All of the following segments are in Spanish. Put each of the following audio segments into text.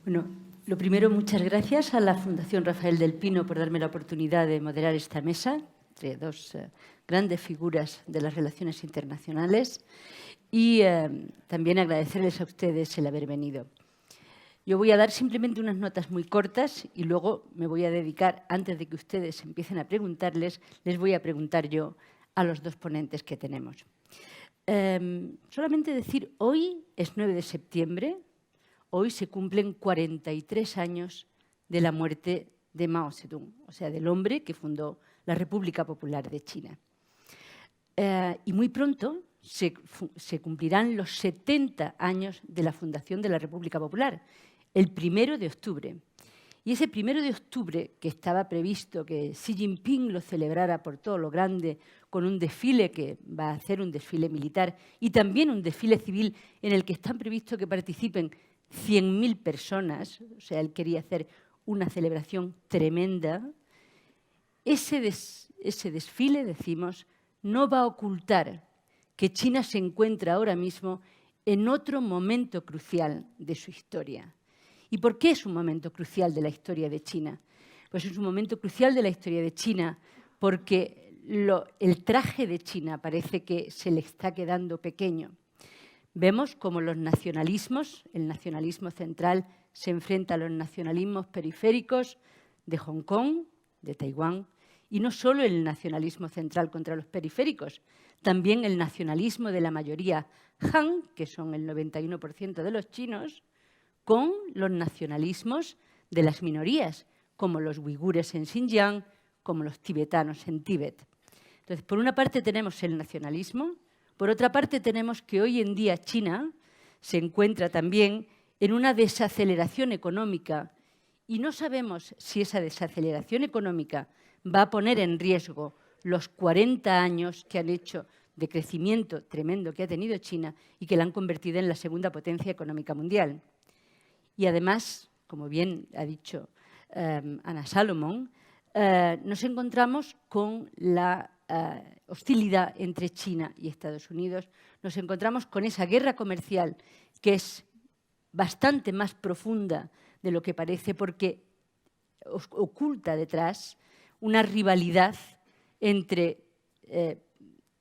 Bueno, lo primero, muchas gracias a la Fundación Rafael del Pino por darme la oportunidad de moderar esta mesa entre dos grandes figuras de las relaciones internacionales y también agradecerles a ustedes el haber venido. Yo voy a dar simplemente unas notas muy cortas y luego me voy a dedicar, antes de que ustedes empiecen a preguntarles, les voy a preguntar yo a los dos ponentes que tenemos. Solamente decir, hoy es 9 de septiembre, hoy se cumplen 43 años de la muerte de Mao Zedong, o sea, del hombre que fundó la República Popular de China. Y muy pronto se cumplirán los 70 años de la fundación de la República Popular, el 1 de octubre. Y ese 1 de octubre, que estaba previsto que Xi Jinping lo celebrara por todo lo grande, con un desfile que va a hacer un desfile militar y también un desfile civil en el que están previstos que participen 100.000 personas, o sea, él quería hacer una celebración tremenda. Ese desfile, decimos, no va a ocultar que China se encuentra ahora mismo en otro momento crucial de su historia. ¿Y por qué es un momento crucial de la historia de China? Pues es un momento crucial de la historia de China porque el traje de China parece que se le está quedando pequeño. Vemos cómo los nacionalismos, el nacionalismo central se enfrenta a los nacionalismos periféricos de Hong Kong, de Taiwán, y no solo el nacionalismo central contra los periféricos, también el nacionalismo de la mayoría Han, que son el 91% de los chinos, con los nacionalismos de las minorías, como los uigures en Xinjiang, como los tibetanos en Tíbet. Entonces, por una parte tenemos el nacionalismo, por otra parte tenemos que hoy en día China se encuentra también en una desaceleración económica y no sabemos si esa desaceleración económica va a poner en riesgo los 40 años que han hecho de crecimiento tremendo que ha tenido China y que la han convertido en la segunda potencia económica mundial. Y además, como bien ha dicho Anna Salomon, nos encontramos con la hostilidad entre China y Estados Unidos. Nos encontramos con esa guerra comercial que es bastante más profunda de lo que parece porque oculta detrás una rivalidad entre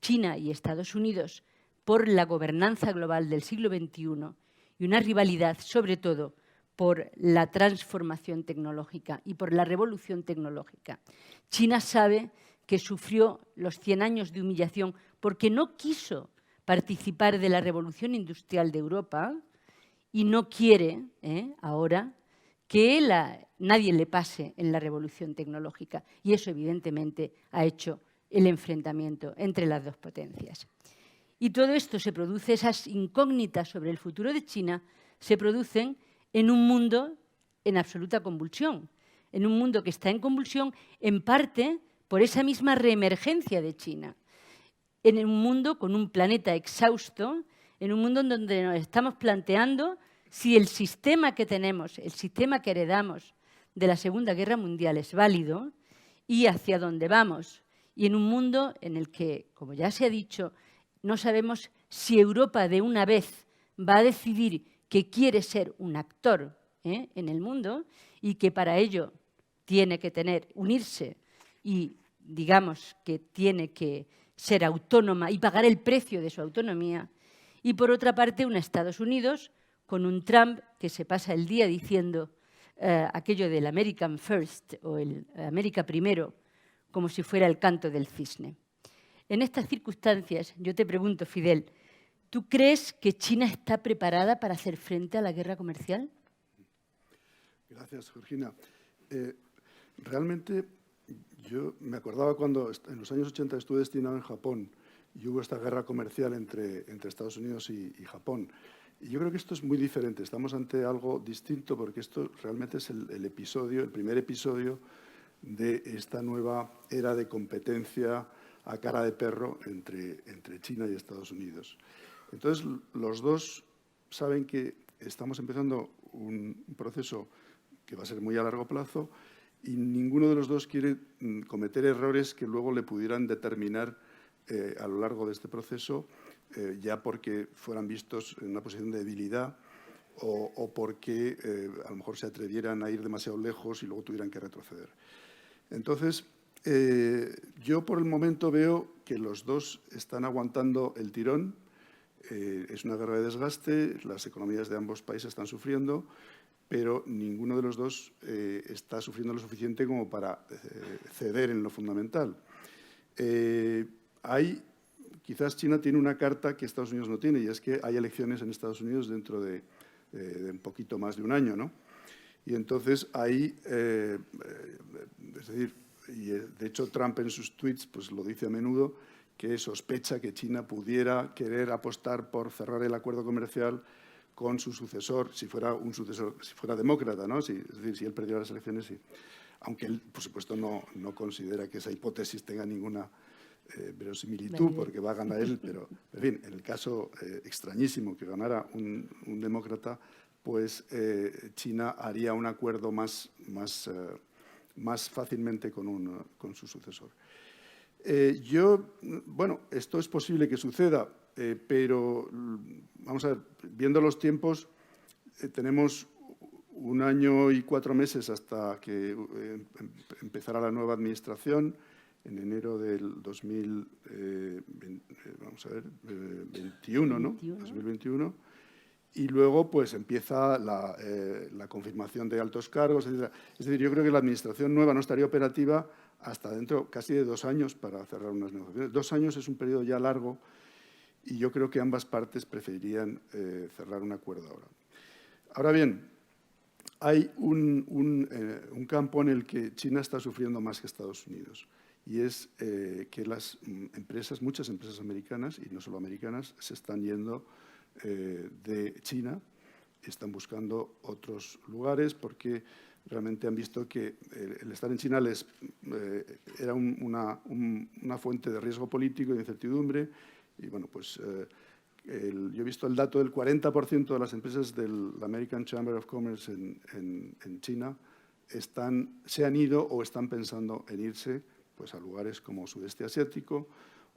China y Estados Unidos por la gobernanza global del siglo XXI y una rivalidad, sobre todo, por la transformación tecnológica y por la revolución tecnológica. China sabe que sufrió los 100 años de humillación porque no quiso participar de la revolución industrial de Europa y no quiere ahora que nadie le pase en la revolución tecnológica. Y eso, evidentemente, ha hecho el enfrentamiento entre las dos potencias. Y todo esto se produce, esas incógnitas sobre el futuro de China, se producen en un mundo en absoluta convulsión, en un mundo que está en convulsión en parte por esa misma reemergencia de China, en un mundo con un planeta exhausto, en un mundo en donde nos estamos planteando si el sistema que tenemos, el sistema que heredamos de la Segunda Guerra Mundial es válido y hacia dónde vamos. Y en un mundo en el que, como ya se ha dicho, no sabemos si Europa de una vez va a decidir que quiere ser un actor en el mundo y que para ello tiene que unirse y digamos que tiene que ser autónoma y pagar el precio de su autonomía. Y por otra parte, un Estados Unidos con un Trump que se pasa el día diciendo aquello del American First o el América primero, como si fuera el canto del cisne. En estas circunstancias, yo te pregunto, Fidel, ¿tú crees que China está preparada para hacer frente a la guerra comercial? Gracias, Georgina. Realmente, yo me acordaba cuando en los años 80 estuve destinado en Japón y hubo esta guerra comercial entre Estados Unidos y Japón. Y yo creo que esto es muy diferente. Estamos ante algo distinto porque esto realmente es el primer episodio de esta nueva era de competencia a cara de perro entre China y Estados Unidos. Entonces, los dos saben que estamos empezando un proceso que va a ser muy a largo plazo y ninguno de los dos quiere cometer errores que luego le pudieran determinar a lo largo de este proceso, ya porque fueran vistos en una posición de debilidad o porque a lo mejor se atrevieran a ir demasiado lejos y luego tuvieran que retroceder. Entonces, yo por el momento veo que los dos están aguantando el tirón. Es una guerra de desgaste, las economías de ambos países están sufriendo, pero ninguno de los dos está sufriendo lo suficiente como para ceder en lo fundamental. Quizás China tiene una carta que Estados Unidos no tiene, y es que hay elecciones en Estados Unidos dentro de un poquito más de un año, ¿no? Y entonces ahí, es decir, y de hecho Trump en sus tweets pues lo dice a menudo, que sospecha que China pudiera querer apostar por cerrar el acuerdo comercial con su sucesor, si fuera demócrata, ¿no? Es decir, si él perdiera las elecciones, sí. Aunque él, por supuesto, no considera que esa hipótesis tenga ninguna verosimilitud, porque va a ganar él, pero, en fin, en el caso extrañísimo que ganara un demócrata, pues China haría un acuerdo más fácilmente con su sucesor. Bueno, esto es posible que suceda, pero vamos a ver, viendo los tiempos, tenemos 1 año y 4 meses hasta que empezará la nueva administración en enero del 2021, ¿no? 2021. Y luego, pues, empieza la confirmación de altos cargos, etc. Es decir, yo creo que la administración nueva no estaría operativa hasta dentro casi de 2 años para cerrar unas negociaciones. 2 años es un periodo ya largo y yo creo que ambas partes preferirían cerrar un acuerdo ahora. Ahora bien, hay un campo en el que China está sufriendo más que Estados Unidos, y es que muchas empresas americanas, y no solo americanas, se están yendo de China, están buscando otros lugares porque realmente han visto que el estar en China era una fuente de riesgo político y de incertidumbre. Y bueno, pues yo he visto el dato del 40% de las empresas del American Chamber of Commerce en China se han ido o están pensando en irse pues, a lugares como Sudeste Asiático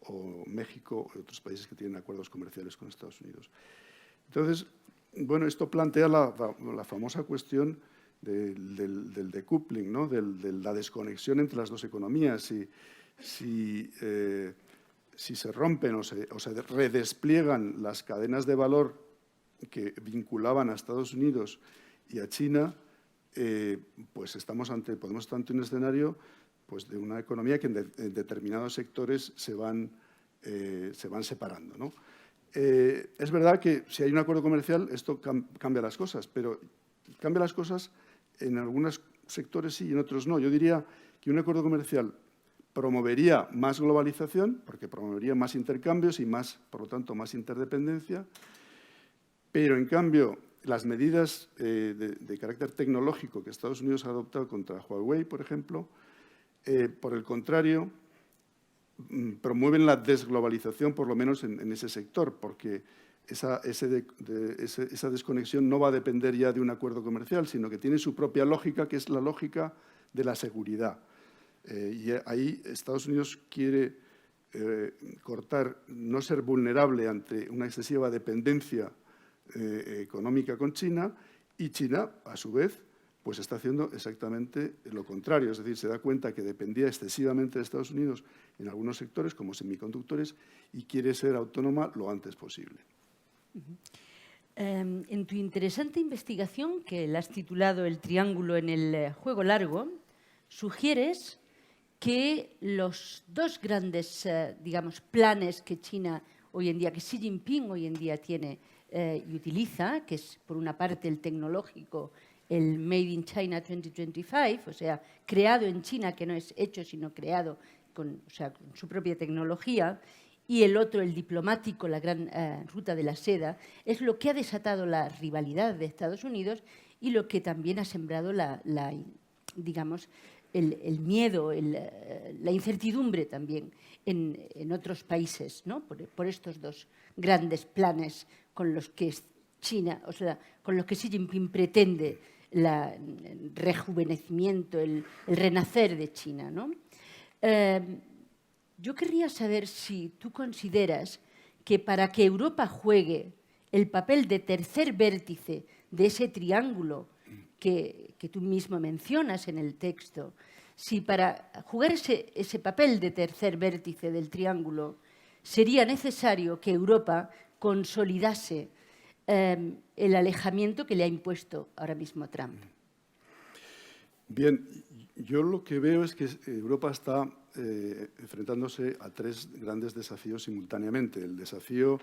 o México y otros países que tienen acuerdos comerciales con Estados Unidos. Entonces, bueno, esto plantea la famosa cuestión del decoupling, ¿no? de la desconexión entre las dos economías. Si se rompen o se redespliegan las cadenas de valor que vinculaban a Estados Unidos y a China, pues podemos estar ante un escenario pues, de una economía que en determinados sectores se van separando, ¿no? Es verdad que si hay un acuerdo comercial esto cambia las cosas, pero cambia las cosas en algunos sectores sí y en otros no. Yo diría que un acuerdo comercial promovería más globalización, porque promovería más intercambios y por lo tanto, más interdependencia, pero en cambio las medidas de carácter tecnológico que Estados Unidos ha adoptado contra Huawei, por ejemplo, por el contrario, promueven la desglobalización, por lo menos en ese sector, porque esa desconexión no va a depender ya de un acuerdo comercial, sino que tiene su propia lógica, que es la lógica de la seguridad. Y ahí Estados Unidos quiere no ser vulnerable ante una excesiva dependencia económica con China, y China, a su vez, pues está haciendo exactamente lo contrario. Es decir, se da cuenta que dependía excesivamente de Estados Unidos en algunos sectores, como semiconductores, y quiere ser autónoma lo antes posible. En tu interesante investigación, que la has titulado El triángulo en el juego largo, sugieres que los dos grandes, digamos, planes que China hoy en día, que Xi Jinping hoy en día tiene y utiliza, que es por una parte el tecnológico, el Made in China 2025, o sea, creado en China, que no es hecho, sino creado con su propia tecnología, y el otro, el diplomático, la gran ruta de la seda, es lo que ha desatado la rivalidad de Estados Unidos y lo que también ha sembrado digamos, el miedo, la incertidumbre también en otros países, ¿no? por estos dos grandes planes con los que China, o sea, con los que Xi Jinping pretende el rejuvenecimiento, el renacer de China, ¿no? Yo querría saber si tú consideras que para que Europa juegue el papel de tercer vértice de ese triángulo que tú mismo mencionas en el texto, si para jugar ese papel de tercer vértice del triángulo sería necesario que Europa consolidase el alejamiento que le ha impuesto ahora mismo Trump. Bien, yo lo que veo es que Europa está enfrentándose a tres grandes desafíos simultáneamente. El desafío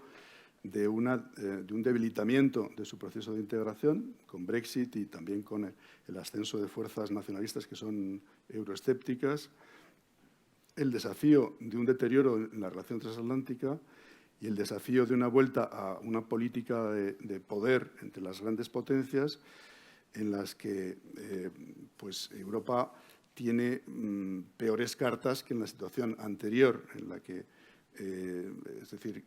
de un debilitamiento de su proceso de integración, con Brexit y también con el ascenso de fuerzas nacionalistas que son euroescépticas, el desafío de un deterioro en la relación transatlántica y el desafío de una vuelta a una política de poder entre las grandes potencias en las que pues Europa tiene peores cartas que en la situación anterior, en la que, es decir,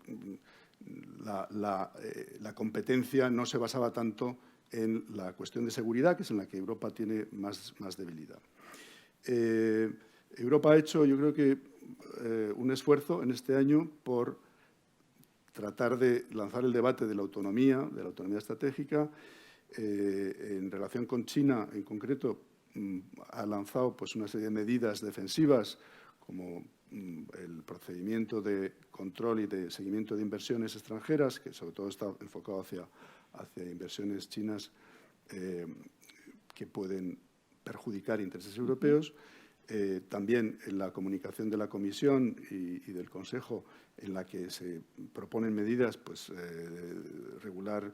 la competencia no se basaba tanto en la cuestión de seguridad, que es en la que Europa tiene más debilidad. Europa ha hecho, yo creo que, un esfuerzo en este año por tratar de lanzar el debate de la autonomía estratégica. En relación con China, en concreto, ha lanzado pues, una serie de medidas defensivas, como el procedimiento de control y de seguimiento de inversiones extranjeras, que sobre todo está enfocado hacia inversiones chinas que pueden perjudicar intereses europeos. También en la comunicación de la Comisión y del Consejo, en la que se proponen medidas, pues, regular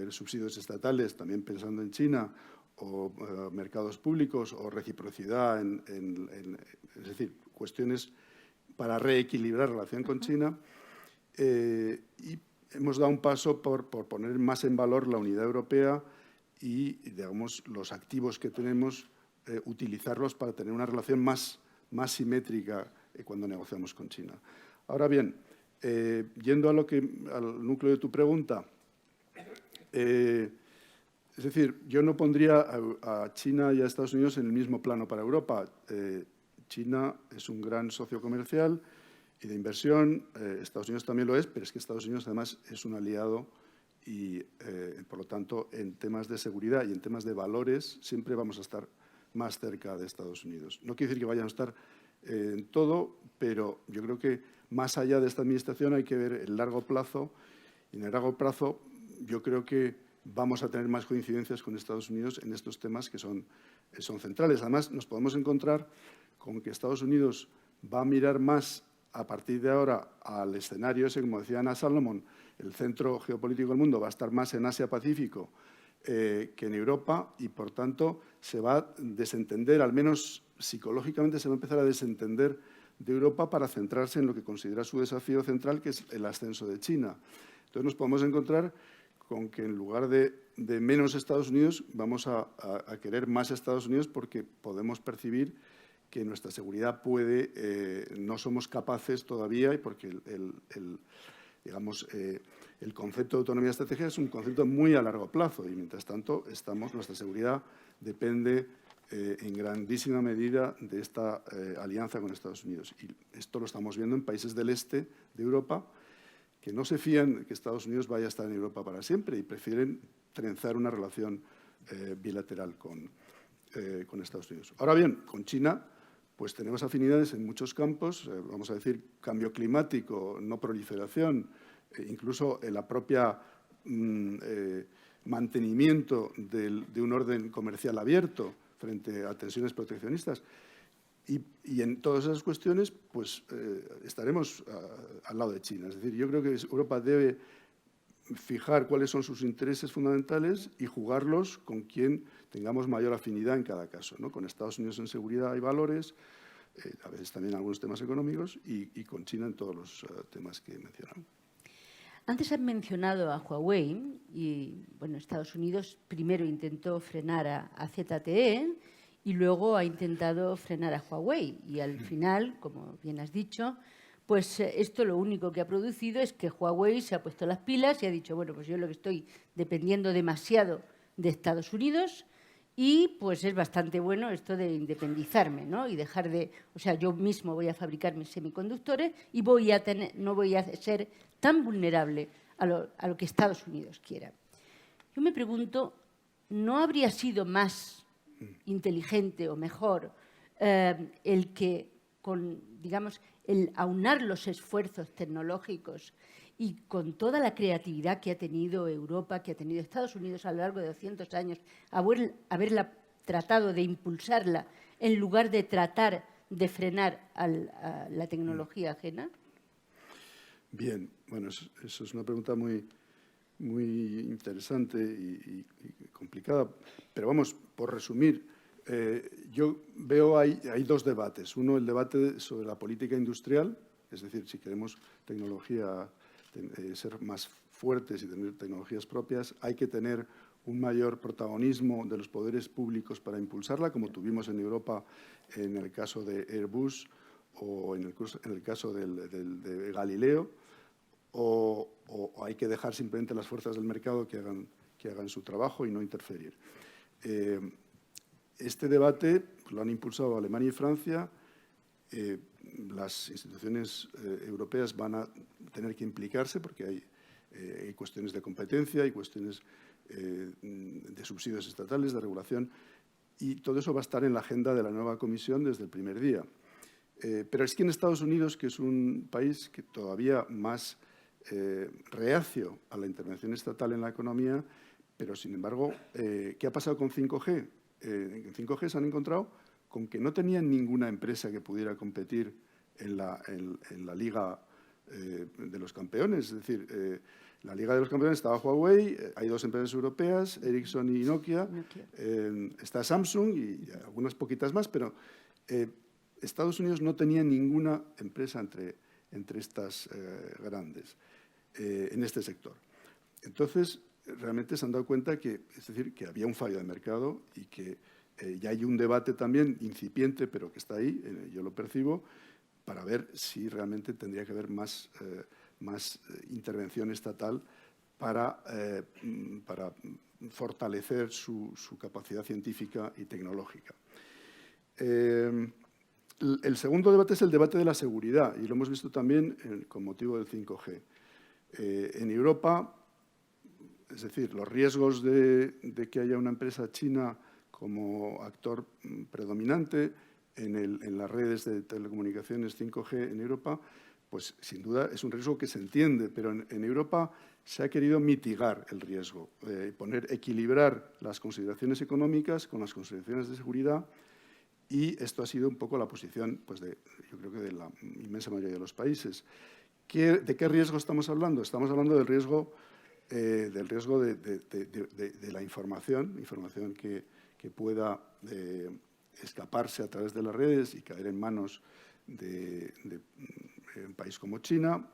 subsidios estatales, también pensando en China, o mercados públicos, o reciprocidad, es decir, cuestiones para reequilibrar la relación con China. Y hemos dado un paso por poner más en valor la unidad europea y, digamos, los activos que tenemos, utilizarlos para tener una relación más simétrica cuando negociamos con China. Ahora bien, yendo al núcleo de tu pregunta, es decir, yo no pondría a China y a Estados Unidos en el mismo plano para Europa. China es un gran socio comercial y de inversión, Estados Unidos también lo es, pero es que Estados Unidos además es un aliado y, por lo tanto, en temas de seguridad y en temas de valores siempre vamos a estar más cerca de Estados Unidos. No quiere decir que vayan a estar en todo, pero yo creo que más allá de esta administración hay que ver el largo plazo, y en el largo plazo yo creo que vamos a tener más coincidencias con Estados Unidos en estos temas que son centrales. Además, nos podemos encontrar con que Estados Unidos va a mirar más a partir de ahora al escenario ese, como decía Anna Salomon, el centro geopolítico del mundo va a estar más en Asia-Pacífico que en Europa, y, por tanto, se va a desentender, al menos psicológicamente se va a empezar a desentender de Europa para centrarse en lo que considera su desafío central, que es el ascenso de China. Entonces, nos podemos encontrar con que en lugar de menos Estados Unidos, vamos a querer más Estados Unidos, porque podemos percibir que nuestra seguridad no somos capaces todavía, y porque el concepto de autonomía estratégica es un concepto muy a largo plazo, y mientras tanto nuestra seguridad depende en grandísima medida de esta alianza con Estados Unidos. Y esto lo estamos viendo en países del este de Europa, que no se fían que Estados Unidos vaya a estar en Europa para siempre y prefieren trenzar una relación bilateral con Estados Unidos. Ahora bien, con China pues tenemos afinidades en muchos campos, vamos a decir, cambio climático, no proliferación, incluso en la propia mantenimiento de un orden comercial abierto frente a tensiones proteccionistas. Y en todas esas cuestiones pues estaremos al lado de China. Es decir, yo creo que Europa debe fijar cuáles son sus intereses fundamentales y jugarlos con quien tengamos mayor afinidad en cada caso, ¿no? Con Estados Unidos en seguridad y valores, a veces también algunos temas económicos, y con China en todos los temas que he mencionado. Antes has mencionado a Huawei y, bueno, Estados Unidos primero intentó frenar a ZTE y luego ha intentado frenar a Huawei. Y al final, como bien has dicho, pues esto lo único que ha producido es que Huawei se ha puesto las pilas y ha dicho, bueno, pues yo lo que estoy dependiendo demasiado de Estados Unidos Y pues es bastante bueno esto de independizarme, ¿no? Y dejar de, o sea, yo mismo voy a fabricar mis semiconductores y no voy a ser tan vulnerable a lo que Estados Unidos quiera. Yo me pregunto, ¿no habría sido más inteligente o mejor el que, digamos, el aunar los esfuerzos tecnológicos y con toda la creatividad que ha tenido Europa, que ha tenido Estados Unidos a lo largo de 200 años, haberla tratado de impulsarla en lugar de tratar de frenar a la tecnología ajena? Bien, bueno, eso es una pregunta muy interesante y complicada, pero vamos, por resumir, yo veo hay dos debates. Uno, el debate sobre la política industrial, es decir, si queremos tecnología, ser más fuertes y tener tecnologías propias, hay que tener un mayor protagonismo de los poderes públicos para impulsarla, como tuvimos en Europa en el caso de Airbus o en el caso de Galileo, o hay que dejar simplemente las fuerzas del mercado que hagan su trabajo y no interferir. Este debate lo han impulsado Alemania y Francia. Las instituciones europeas van a tener que implicarse porque hay cuestiones de competencia, hay cuestiones de subsidios estatales, de regulación, y todo eso va a estar en la agenda de la nueva Comisión desde el primer día. Pero es que en Estados Unidos, que es un país que todavía más reacio a la intervención estatal en la economía, pero sin embargo, ¿qué ha pasado con 5G? En 5G se han encontrado con que no tenían ninguna empresa que pudiera competir en la liga de los campeones. Es decir, la liga de los campeones estaba Huawei, hay dos empresas europeas, Ericsson y Nokia. Está Samsung y algunas poquitas más, pero Estados Unidos no tenía ninguna empresa entre estas grandes en este sector. Entonces, realmente se han dado cuenta que había un fallo de mercado y que ya hay un debate también incipiente, pero que está ahí, yo lo percibo, para ver si realmente tendría que haber más intervención estatal para fortalecer su capacidad científica y tecnológica. El segundo debate es el debate de la seguridad, y lo hemos visto también con motivo del 5G. En Europa, es decir, los riesgos de que haya una empresa china como actor predominante en las redes de telecomunicaciones 5G en Europa, pues sin duda es un riesgo que se entiende, pero en Europa se ha querido mitigar el riesgo, equilibrar las consideraciones económicas con las consideraciones de seguridad, y esto ha sido un poco la posición, pues yo creo que de la inmensa mayoría de los países. ¿De qué riesgo estamos hablando? Estamos hablando del riesgo de la información que pueda escaparse a través de las redes y caer en manos de un país como China,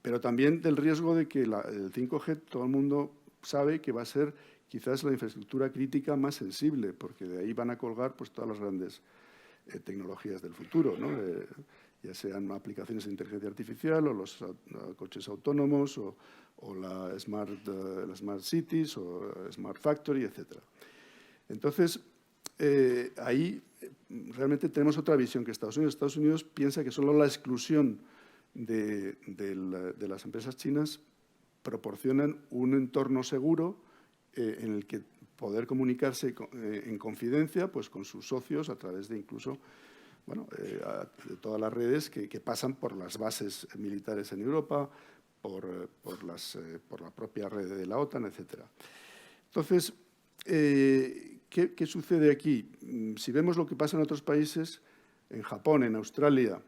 pero también del riesgo de que el 5G, todo el mundo sabe que va a ser quizás la infraestructura crítica más sensible, porque de ahí van a colgar pues, todas las grandes tecnologías del futuro, ¿no? Ya sean aplicaciones de inteligencia artificial o los coches autónomos o la smart cities o smart factory, etc. Entonces, ahí realmente tenemos otra visión que Estados Unidos. Estados Unidos piensa que solo la exclusión de las empresas chinas proporcionan un entorno seguro en el que poder comunicarse en confidencia pues, con sus socios a través de incluso de todas las redes que pasan por las bases militares en Europa, por la propia red de la OTAN, etc. Entonces, ¿qué sucede aquí? Si vemos lo que pasa en otros países, en Japón, en Australia,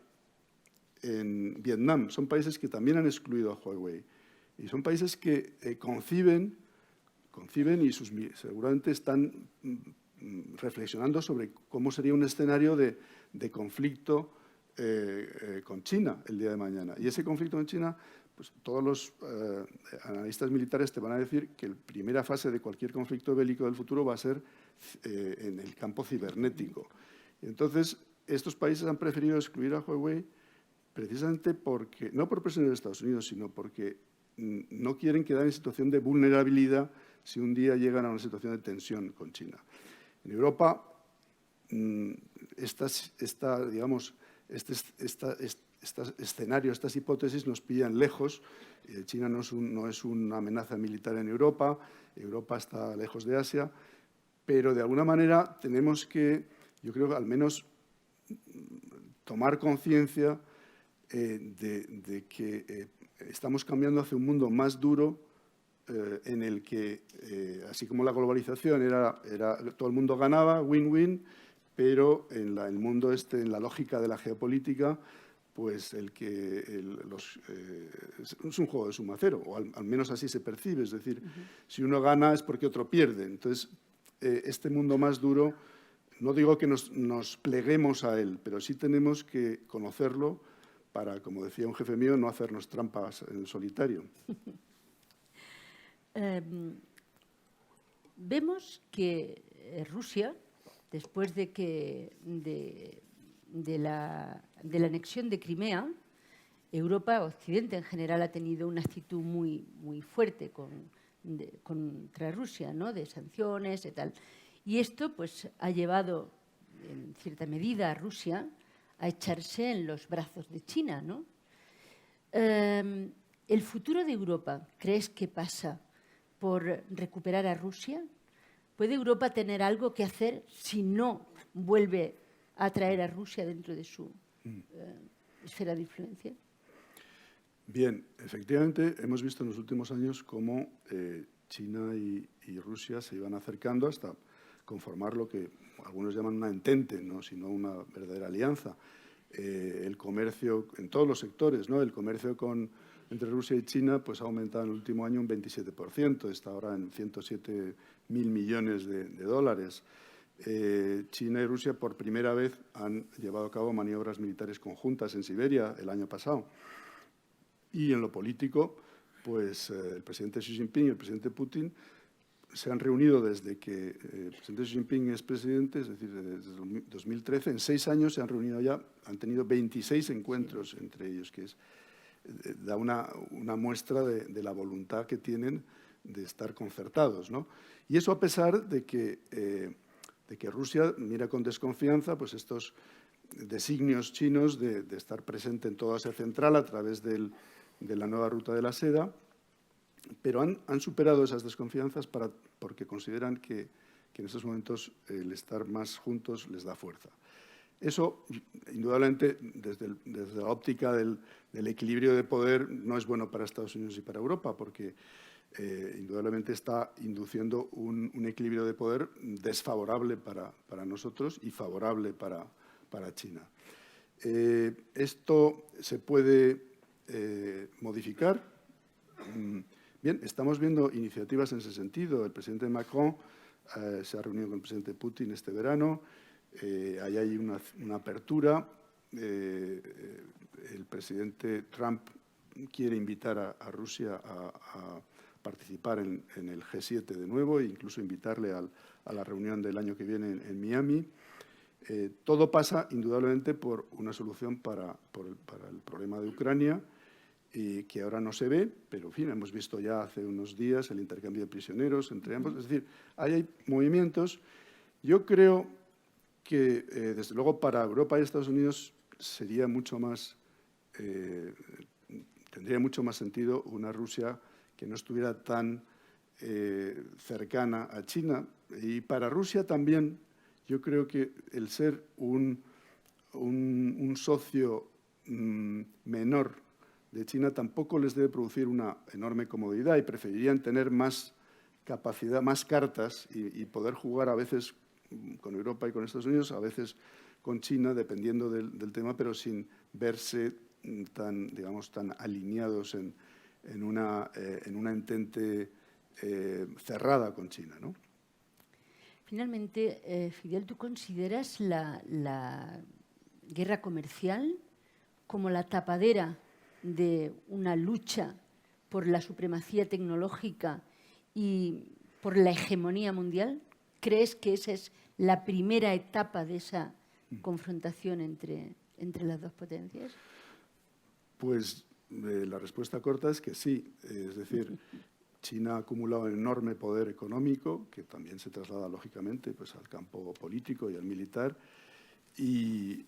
en Vietnam, son países que también han excluido a Huawei. Y son países que conciben y seguramente están reflexionando sobre cómo sería un escenario de conflicto con China el día de mañana. Y ese conflicto en China, pues todos los analistas militares te van a decir que la primera fase de cualquier conflicto bélico del futuro va a ser en el campo cibernético. Y entonces, estos países han preferido excluir a Huawei precisamente porque, no por presión de Estados Unidos, sino porque no quieren quedar en situación de vulnerabilidad si un día llegan a una situación de tensión con China. En Europa, estos escenarios, estas hipótesis nos pillan lejos. China no es una amenaza militar en Europa, Europa está lejos de Asia, pero de alguna manera tenemos que, yo creo que al menos tomar conciencia de que estamos cambiando hacia un mundo más duro en el que, así como la globalización todo el mundo ganaba, win-win, pero en el mundo en la lógica de la geopolítica, pues es un juego de suma cero, o al menos así se percibe. Es decir, si uno gana es porque otro pierde. Entonces, este mundo más duro, no digo que nos pleguemos a él, pero sí tenemos que conocerlo para, como decía un jefe mío, no hacernos trampas en el solitario. Vemos que Rusia, después de la anexión de Crimea, Europa, Occidente en general, ha tenido una actitud muy, muy fuerte contra Rusia, ¿no? De sanciones y tal. Y esto pues, ha llevado, en cierta medida, a Rusia a echarse en los brazos de China, ¿no? ¿El futuro de Europa crees que pasa por recuperar a Rusia? ¿Puede Europa tener algo que hacer si no vuelve a atraer a Rusia dentro de su esfera de influencia? Bien, efectivamente, hemos visto en los últimos años cómo China y Rusia se iban acercando hasta conformar lo que algunos llaman una entente, ¿no? Sino una verdadera alianza. El comercio en todos los sectores, ¿no? El comercio entre Rusia y China pues, ha aumentado en el último año un 27%, está ahora en 107.000 millones de dólares. China y Rusia por primera vez han llevado a cabo maniobras militares conjuntas en Siberia el año pasado. Y en lo político, pues el presidente Xi Jinping y el presidente Putin se han reunido desde que el presidente Xi Jinping es presidente, es decir, desde 2013. En 6 años se han reunido ya, han tenido 26 encuentros entre ellos, que da una muestra de la voluntad que tienen de estar concertados, ¿no? Y eso a pesar de que Rusia mira con desconfianza pues, estos designios chinos de estar presente en toda Asia Central a través de la nueva ruta de la seda, pero han superado esas desconfianzas porque consideran que en estos momentos el estar más juntos les da fuerza. Eso, indudablemente, desde la óptica del equilibrio de poder, no es bueno para Estados Unidos y para Europa, porque indudablemente está induciendo un equilibrio de poder desfavorable para nosotros y favorable para China. Esto se puede modificar. Bien, estamos viendo iniciativas en ese sentido. El presidente Macron se ha reunido con el presidente Putin este verano. Ahí hay una apertura. El presidente Trump quiere invitar a Rusia a participar en el G7 de nuevo e incluso invitarle a la reunión del año que viene en Miami. Todo pasa, indudablemente, por una solución para el problema de Ucrania, que ahora no se ve, pero en fin, hemos visto ya hace unos días el intercambio de prisioneros entre ambos. Es decir, hay movimientos. Yo creo que, desde luego, para Europa y Estados Unidos tendría mucho más sentido una Rusia que no estuviera tan cercana a China. Y para Rusia también, yo creo que el ser un socio menor de China tampoco les debe producir una enorme comodidad y preferirían tener más capacidad, más cartas y poder jugar a veces con Europa y con Estados Unidos, a veces con China, dependiendo del tema, pero sin verse tan alineados en una entente cerrada con China, ¿no? Finalmente, Fidel, ¿tú consideras la guerra comercial como la tapadera de una lucha por la supremacía tecnológica y por la hegemonía mundial? ¿Crees que esa es la primera etapa de esa confrontación entre las dos potencias? Pues la respuesta corta es que sí. Es decir, China ha acumulado un enorme poder económico, que también se traslada, lógicamente, pues, al campo político y al militar, y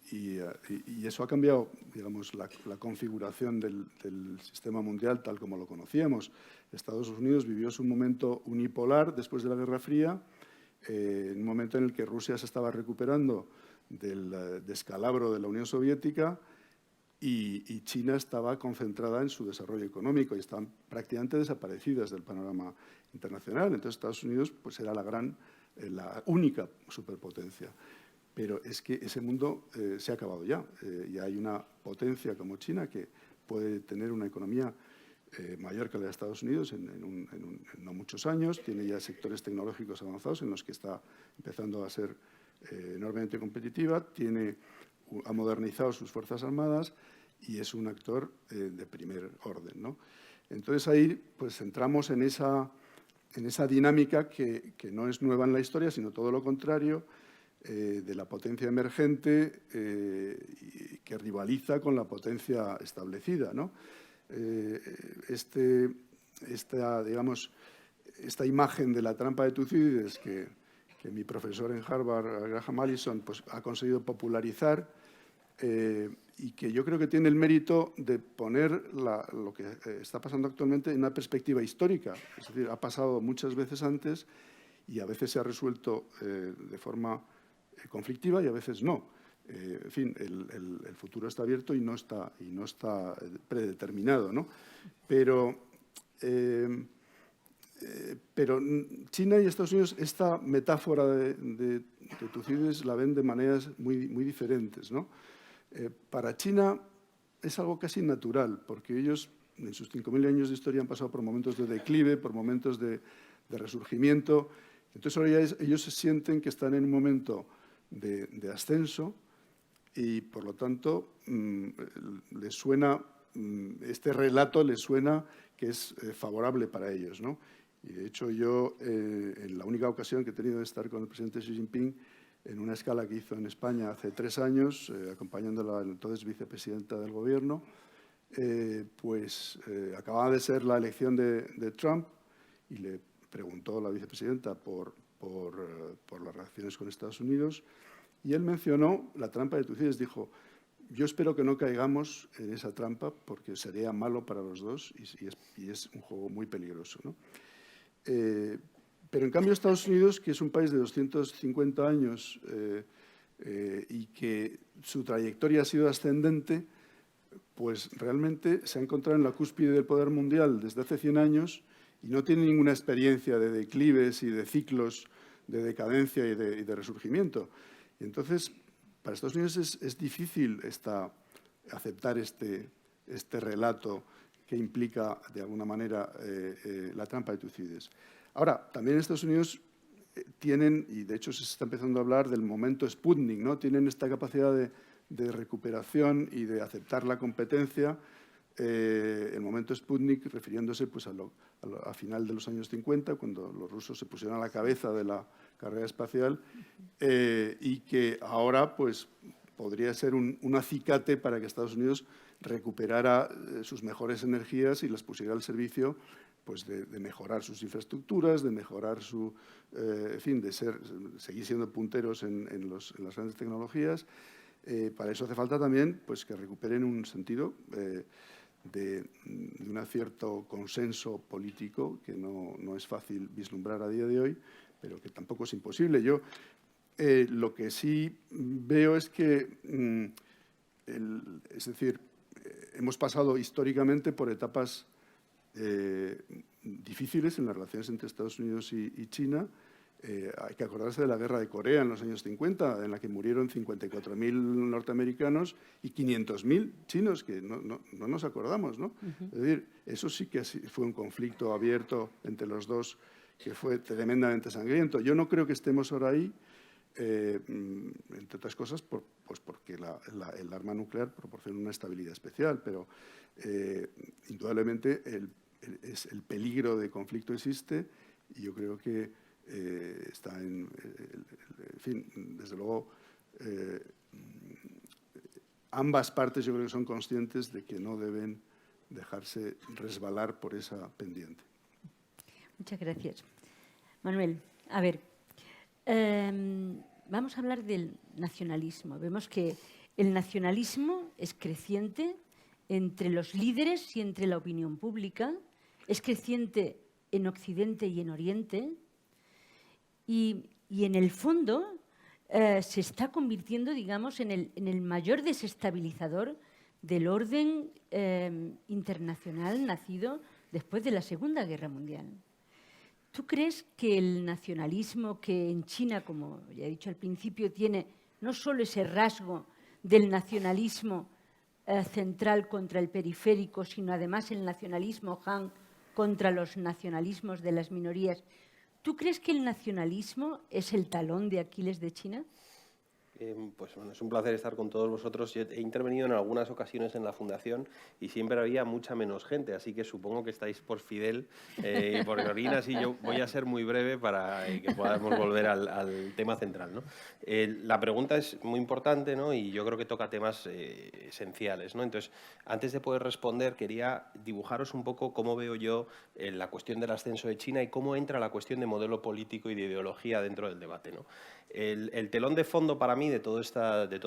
eso ha cambiado, digamos, la configuración del sistema mundial tal como lo conocíamos. Estados Unidos vivió su momento unipolar después de la Guerra Fría, en un momento en el que Rusia se estaba recuperando del descalabro de la Unión Soviética y China estaba concentrada en su desarrollo económico y estaban prácticamente desaparecidas del panorama internacional. Entonces, Estados Unidos pues, era la única superpotencia. Pero es que ese mundo se ha acabado ya. Ya hay una potencia como China que puede tener una economía mayor que la de Estados Unidos en no muchos años. Tiene ya sectores tecnológicos avanzados en los que está empezando a ser enormemente competitiva. Ha modernizado sus fuerzas armadas y es un actor de primer orden, ¿no? Entonces ahí pues entramos en esa dinámica que no es nueva en la historia, sino todo lo contrario, de la potencia emergente que rivaliza con la potencia establecida, ¿no? Esta imagen de la trampa de Tucídides que mi profesor en Harvard, Graham Allison, pues, ha conseguido popularizar y que yo creo que tiene el mérito de poner lo que está pasando actualmente en una perspectiva histórica. Es decir, ha pasado muchas veces antes y a veces se ha resuelto de forma conflictiva y a veces no. En fin, el futuro está abierto y no está predeterminado, ¿no? Pero China y Estados Unidos, esta metáfora de Tucídides la ven de maneras muy, muy diferentes, ¿no? Para China es algo casi natural, porque ellos en sus 5.000 años de historia han pasado por momentos de declive, por momentos de resurgimiento. Entonces ahora ya ellos se sienten que están en un momento de ascenso y, por lo tanto, les suena, este relato les suena que es favorable para ellos, ¿no? Y, de hecho, yo, en la única ocasión que he tenido de estar con el presidente Xi Jinping, en una escala que hizo en España hace 3 años, acompañándola entonces vicepresidenta del Gobierno, acababa de ser la elección de Trump y le preguntó a la vicepresidenta por las relaciones con Estados Unidos y él mencionó la trampa de Tucídides. Dijo, yo espero que no caigamos en esa trampa porque sería malo para los dos y es un juego muy peligroso, ¿no? Pero en cambio Estados Unidos, que es un país de 250 años y que su trayectoria ha sido ascendente, pues realmente se ha encontrado en la cúspide del poder mundial desde hace 100 años y no tiene ninguna experiencia de declives y de ciclos de decadencia y de resurgimiento. Y entonces, para Estados Unidos es difícil aceptar este relato que implica, de alguna manera, la trampa de Tucídides. Ahora, también Estados Unidos tienen, y de hecho se está empezando a hablar del momento Sputnik, ¿no? Tienen esta capacidad de recuperación y de aceptar la competencia. El momento Sputnik, refiriéndose pues, a final de los años 50, cuando los rusos se pusieron a la cabeza de la carrera espacial, y que ahora pues, podría ser un acicate para que Estados Unidos recuperara sus mejores energías y las pusiera al servicio pues, de mejorar sus infraestructuras, de mejorar en fin, de seguir siendo punteros en las grandes tecnologías. Para eso hace falta también pues, que recuperen un sentido de un cierto consenso político que no es fácil vislumbrar a día de hoy, pero que tampoco es imposible. Yo lo que sí veo es que, es decir, hemos pasado históricamente por etapas difíciles en las relaciones entre Estados Unidos y China. Hay que acordarse de la guerra de Corea en los años 50, en la que murieron 54.000 norteamericanos y 500.000 chinos, que no nos acordamos, ¿no? Es decir, eso sí que fue un conflicto abierto entre los dos que fue tremendamente sangriento. Yo no creo que estemos ahora ahí, entre otras cosas, pues porque el arma nuclear proporciona una estabilidad especial, pero indudablemente el peligro de conflicto existe y yo creo que está en fin, desde luego, ambas partes yo creo que son conscientes de que no deben dejarse resbalar por esa pendiente. Muchas gracias. Manuel, a ver, vamos a hablar del nacionalismo. Vemos que el nacionalismo es creciente entre los líderes y entre la opinión pública, es creciente en Occidente y en Oriente, y en el fondo se está convirtiendo, digamos, en el mayor desestabilizador del orden internacional nacido después de la Segunda Guerra Mundial. ¿Tú crees que el nacionalismo que en China, como ya he dicho al principio, tiene no solo ese rasgo del nacionalismo central contra el periférico, sino además el nacionalismo Han contra los nacionalismos de las minorías? ¿Tú crees que el nacionalismo es el talón de Aquiles de China? Pues bueno, es un placer estar con todos vosotros. Yo he intervenido en algunas ocasiones en la Fundación y siempre había mucha menos gente, así que supongo que estáis por Fidel y por Carolina, así yo voy a ser muy breve para que podamos volver al tema central, ¿no? La pregunta es muy importante, ¿no? Y yo creo que toca temas esenciales, ¿no? Entonces, antes de poder responder, quería dibujaros un poco cómo veo yo la cuestión del ascenso de China y cómo entra la cuestión de modelo político y de ideología dentro del debate, ¿no? El telón de fondo para mí de toda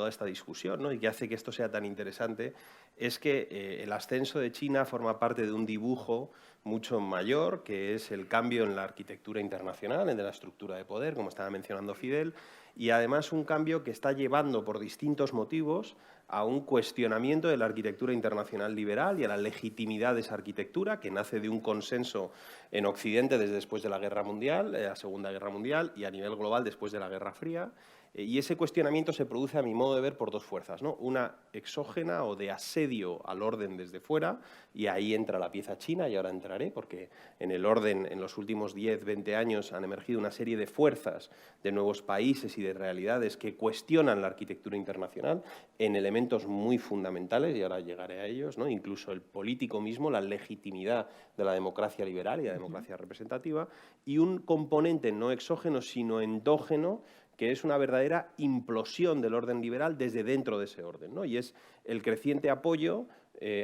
esta discusión, ¿no? Y que hace que esto sea tan interesante es que el ascenso de China forma parte de un dibujo mucho mayor, que es el cambio en la arquitectura internacional, en la estructura de poder, como estaba mencionando Fidel, y además un cambio que está llevando por distintos motivos a un cuestionamiento de la arquitectura internacional liberal y a la legitimidad de esa arquitectura, que nace de un consenso en Occidente desde después de la Guerra Mundial, la Segunda Guerra Mundial, y a nivel global después de la Guerra Fría. Y ese cuestionamiento se produce, a mi modo de ver, por dos fuerzas, ¿no? Una exógena o de asedio al orden desde fuera, y ahí entra la pieza china, y ahora entraré, porque en el orden, en los últimos 10, 20 años, han emergido una serie de fuerzas de nuevos países y de realidades que cuestionan la arquitectura internacional en elementos muy fundamentales, y ahora llegaré a ellos, ¿no? Incluso el político mismo, la legitimidad de la democracia liberal y la democracia representativa, y un componente no exógeno, sino endógeno, que es una verdadera implosión del orden liberal desde dentro de ese orden, ¿no? Y es el creciente apoyo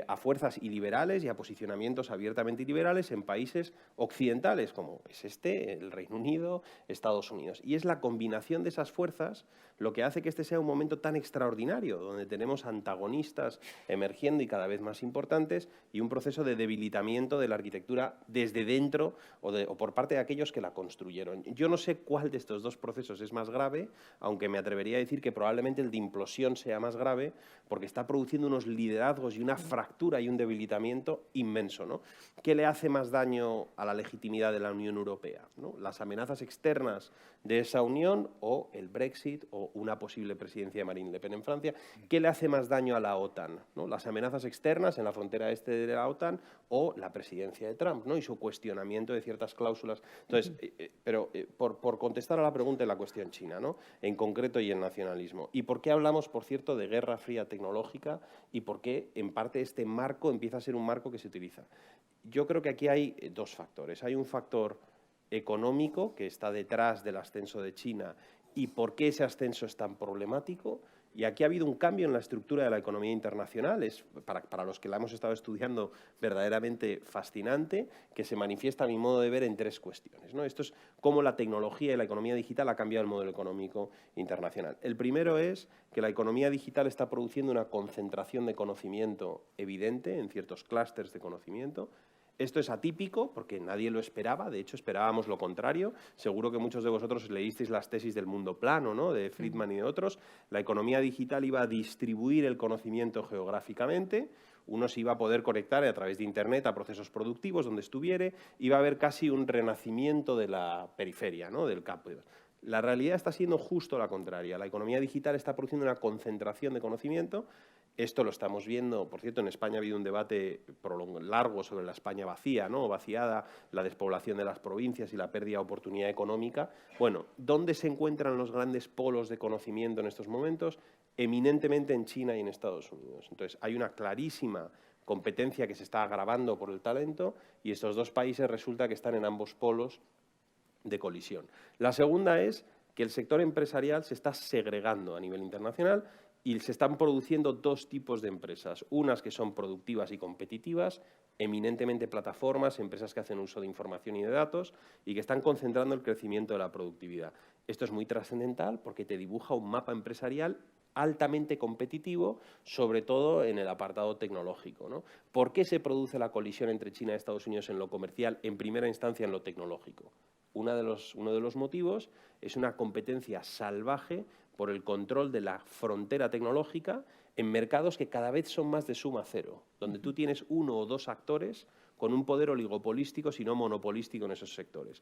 a fuerzas iliberales y a posicionamientos abiertamente liberales en países occidentales, como es el Reino Unido, Estados Unidos. Y es la combinación de esas fuerzas lo que hace que este sea un momento tan extraordinario, donde tenemos antagonistas emergiendo y cada vez más importantes, y un proceso de debilitamiento de la arquitectura desde dentro o por parte de aquellos que la construyeron. Yo no sé cuál de estos dos procesos es más grave, aunque me atrevería a decir que probablemente el de implosión sea más grave, porque está produciendo unos liderazgos y una fractura y un debilitamiento inmenso, ¿no? ¿Qué le hace más daño a la legitimidad de la Unión Europea, ¿no? ¿Las amenazas externas de esa unión o el Brexit o una posible presidencia de Marine Le Pen en Francia? ¿Qué le hace más daño a la OTAN, ¿no? ¿Las amenazas externas en la frontera este de la OTAN o la presidencia de Trump, ¿no? Y su cuestionamiento de ciertas cláusulas? Entonces, por contestar a la pregunta en la cuestión china, ¿no? En concreto y en nacionalismo. ¿Y por qué hablamos, por cierto, de guerra fría tecnológica y por qué, en parte, este marco empieza a ser un marco que se utiliza? Yo creo que aquí hay dos factores. Hay un factor económico que está detrás del ascenso de China y por qué ese ascenso es tan problemático. Y aquí ha habido un cambio en la estructura de la economía internacional, es para los que la hemos estado estudiando verdaderamente fascinante, que se manifiesta a mi modo de ver en tres cuestiones, ¿no? Esto es cómo la tecnología y la economía digital ha cambiado el modelo económico internacional. El primero es que la economía digital está produciendo una concentración de conocimiento evidente en ciertos clústeres de conocimiento. Esto es atípico porque nadie lo esperaba, de hecho esperábamos lo contrario. Seguro que muchos de vosotros leísteis las tesis del mundo plano, ¿no? De Friedman y de otros. La economía digital iba a distribuir el conocimiento geográficamente, uno se iba a poder conectar a través de Internet a procesos productivos donde estuviere, iba a haber casi un renacimiento de la periferia, ¿no? Del campo. La realidad está siendo justo la contraria. La economía digital está produciendo una concentración de conocimiento. Esto lo estamos viendo, por cierto, en España ha habido un debate largo sobre la España vacía, ¿no? O vaciada, la despoblación de las provincias y la pérdida de oportunidad económica. Bueno, ¿dónde se encuentran los grandes polos de conocimiento en estos momentos? Eminentemente en China y en Estados Unidos. Entonces, hay una clarísima competencia que se está agravando por el talento y estos dos países resulta que están en ambos polos de colisión. La segunda es que el sector empresarial se está segregando a nivel internacional Y se están produciendo dos tipos de empresas, unas que son productivas y competitivas, eminentemente plataformas, empresas que hacen uso de información y de datos y que están concentrando el crecimiento de la productividad. Esto es muy trascendental porque te dibuja un mapa empresarial altamente competitivo, sobre todo en el apartado tecnológico, ¿no? ¿Por qué se produce la colisión entre China y Estados Unidos en lo comercial, en primera instancia en lo tecnológico? Uno de los motivos es una competencia salvaje por el control de la frontera tecnológica en mercados que cada vez son más de suma cero, donde tú tienes uno o dos actores con un poder oligopolístico, si no monopolístico, en esos sectores.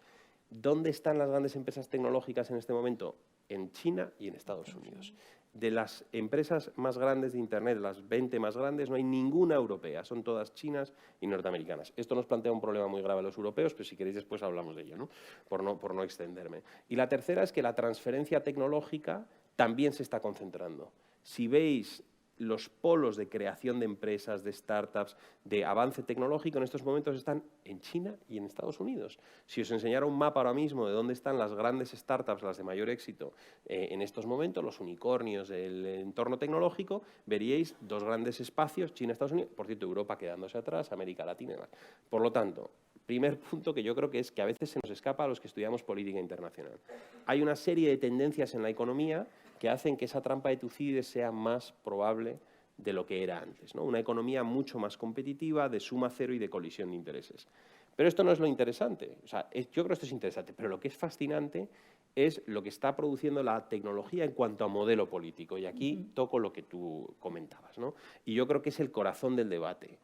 ¿Dónde están las grandes empresas tecnológicas en este momento? En China y en Estados Unidos. De las empresas más grandes de Internet, las 20 más grandes, no hay ninguna europea, son todas chinas y norteamericanas. Esto nos plantea un problema muy grave a los europeos, pero si queréis después hablamos de ello, ¿no? Por no extenderme. Y la tercera es que la transferencia tecnológica también se está concentrando. Si veis los polos de creación de empresas, de startups, de avance tecnológico en estos momentos están en China y en Estados Unidos. Si os enseñara un mapa ahora mismo de dónde están las grandes startups, las de mayor éxito en estos momentos, los unicornios del entorno tecnológico, veríais dos grandes espacios, China, Estados Unidos, por cierto, Europa quedándose atrás, América Latina y demás. Por lo tanto, primer punto que yo creo que es que a veces se nos escapa a los que estudiamos política internacional. Hay una serie de tendencias en la economía que hacen que esa trampa de Tucídides sea más probable de lo que era antes, ¿no? Una economía mucho más competitiva, de suma cero y de colisión de intereses. Pero esto no es lo interesante. O sea, yo creo que esto es interesante, pero lo que es fascinante es lo que está produciendo la tecnología en cuanto a modelo político. Y aquí toco lo que tú comentabas, ¿no? Y yo creo que es el corazón del debate.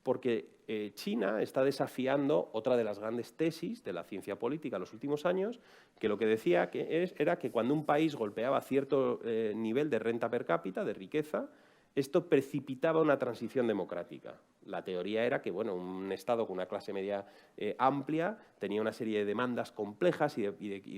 Porque China está desafiando otra de las grandes tesis de la ciencia política en los últimos años, que lo que decía era que cuando un país golpeaba cierto nivel de renta per cápita, de riqueza, esto precipitaba una transición democrática. La teoría era que bueno, un Estado con una clase media amplia tenía una serie de demandas complejas y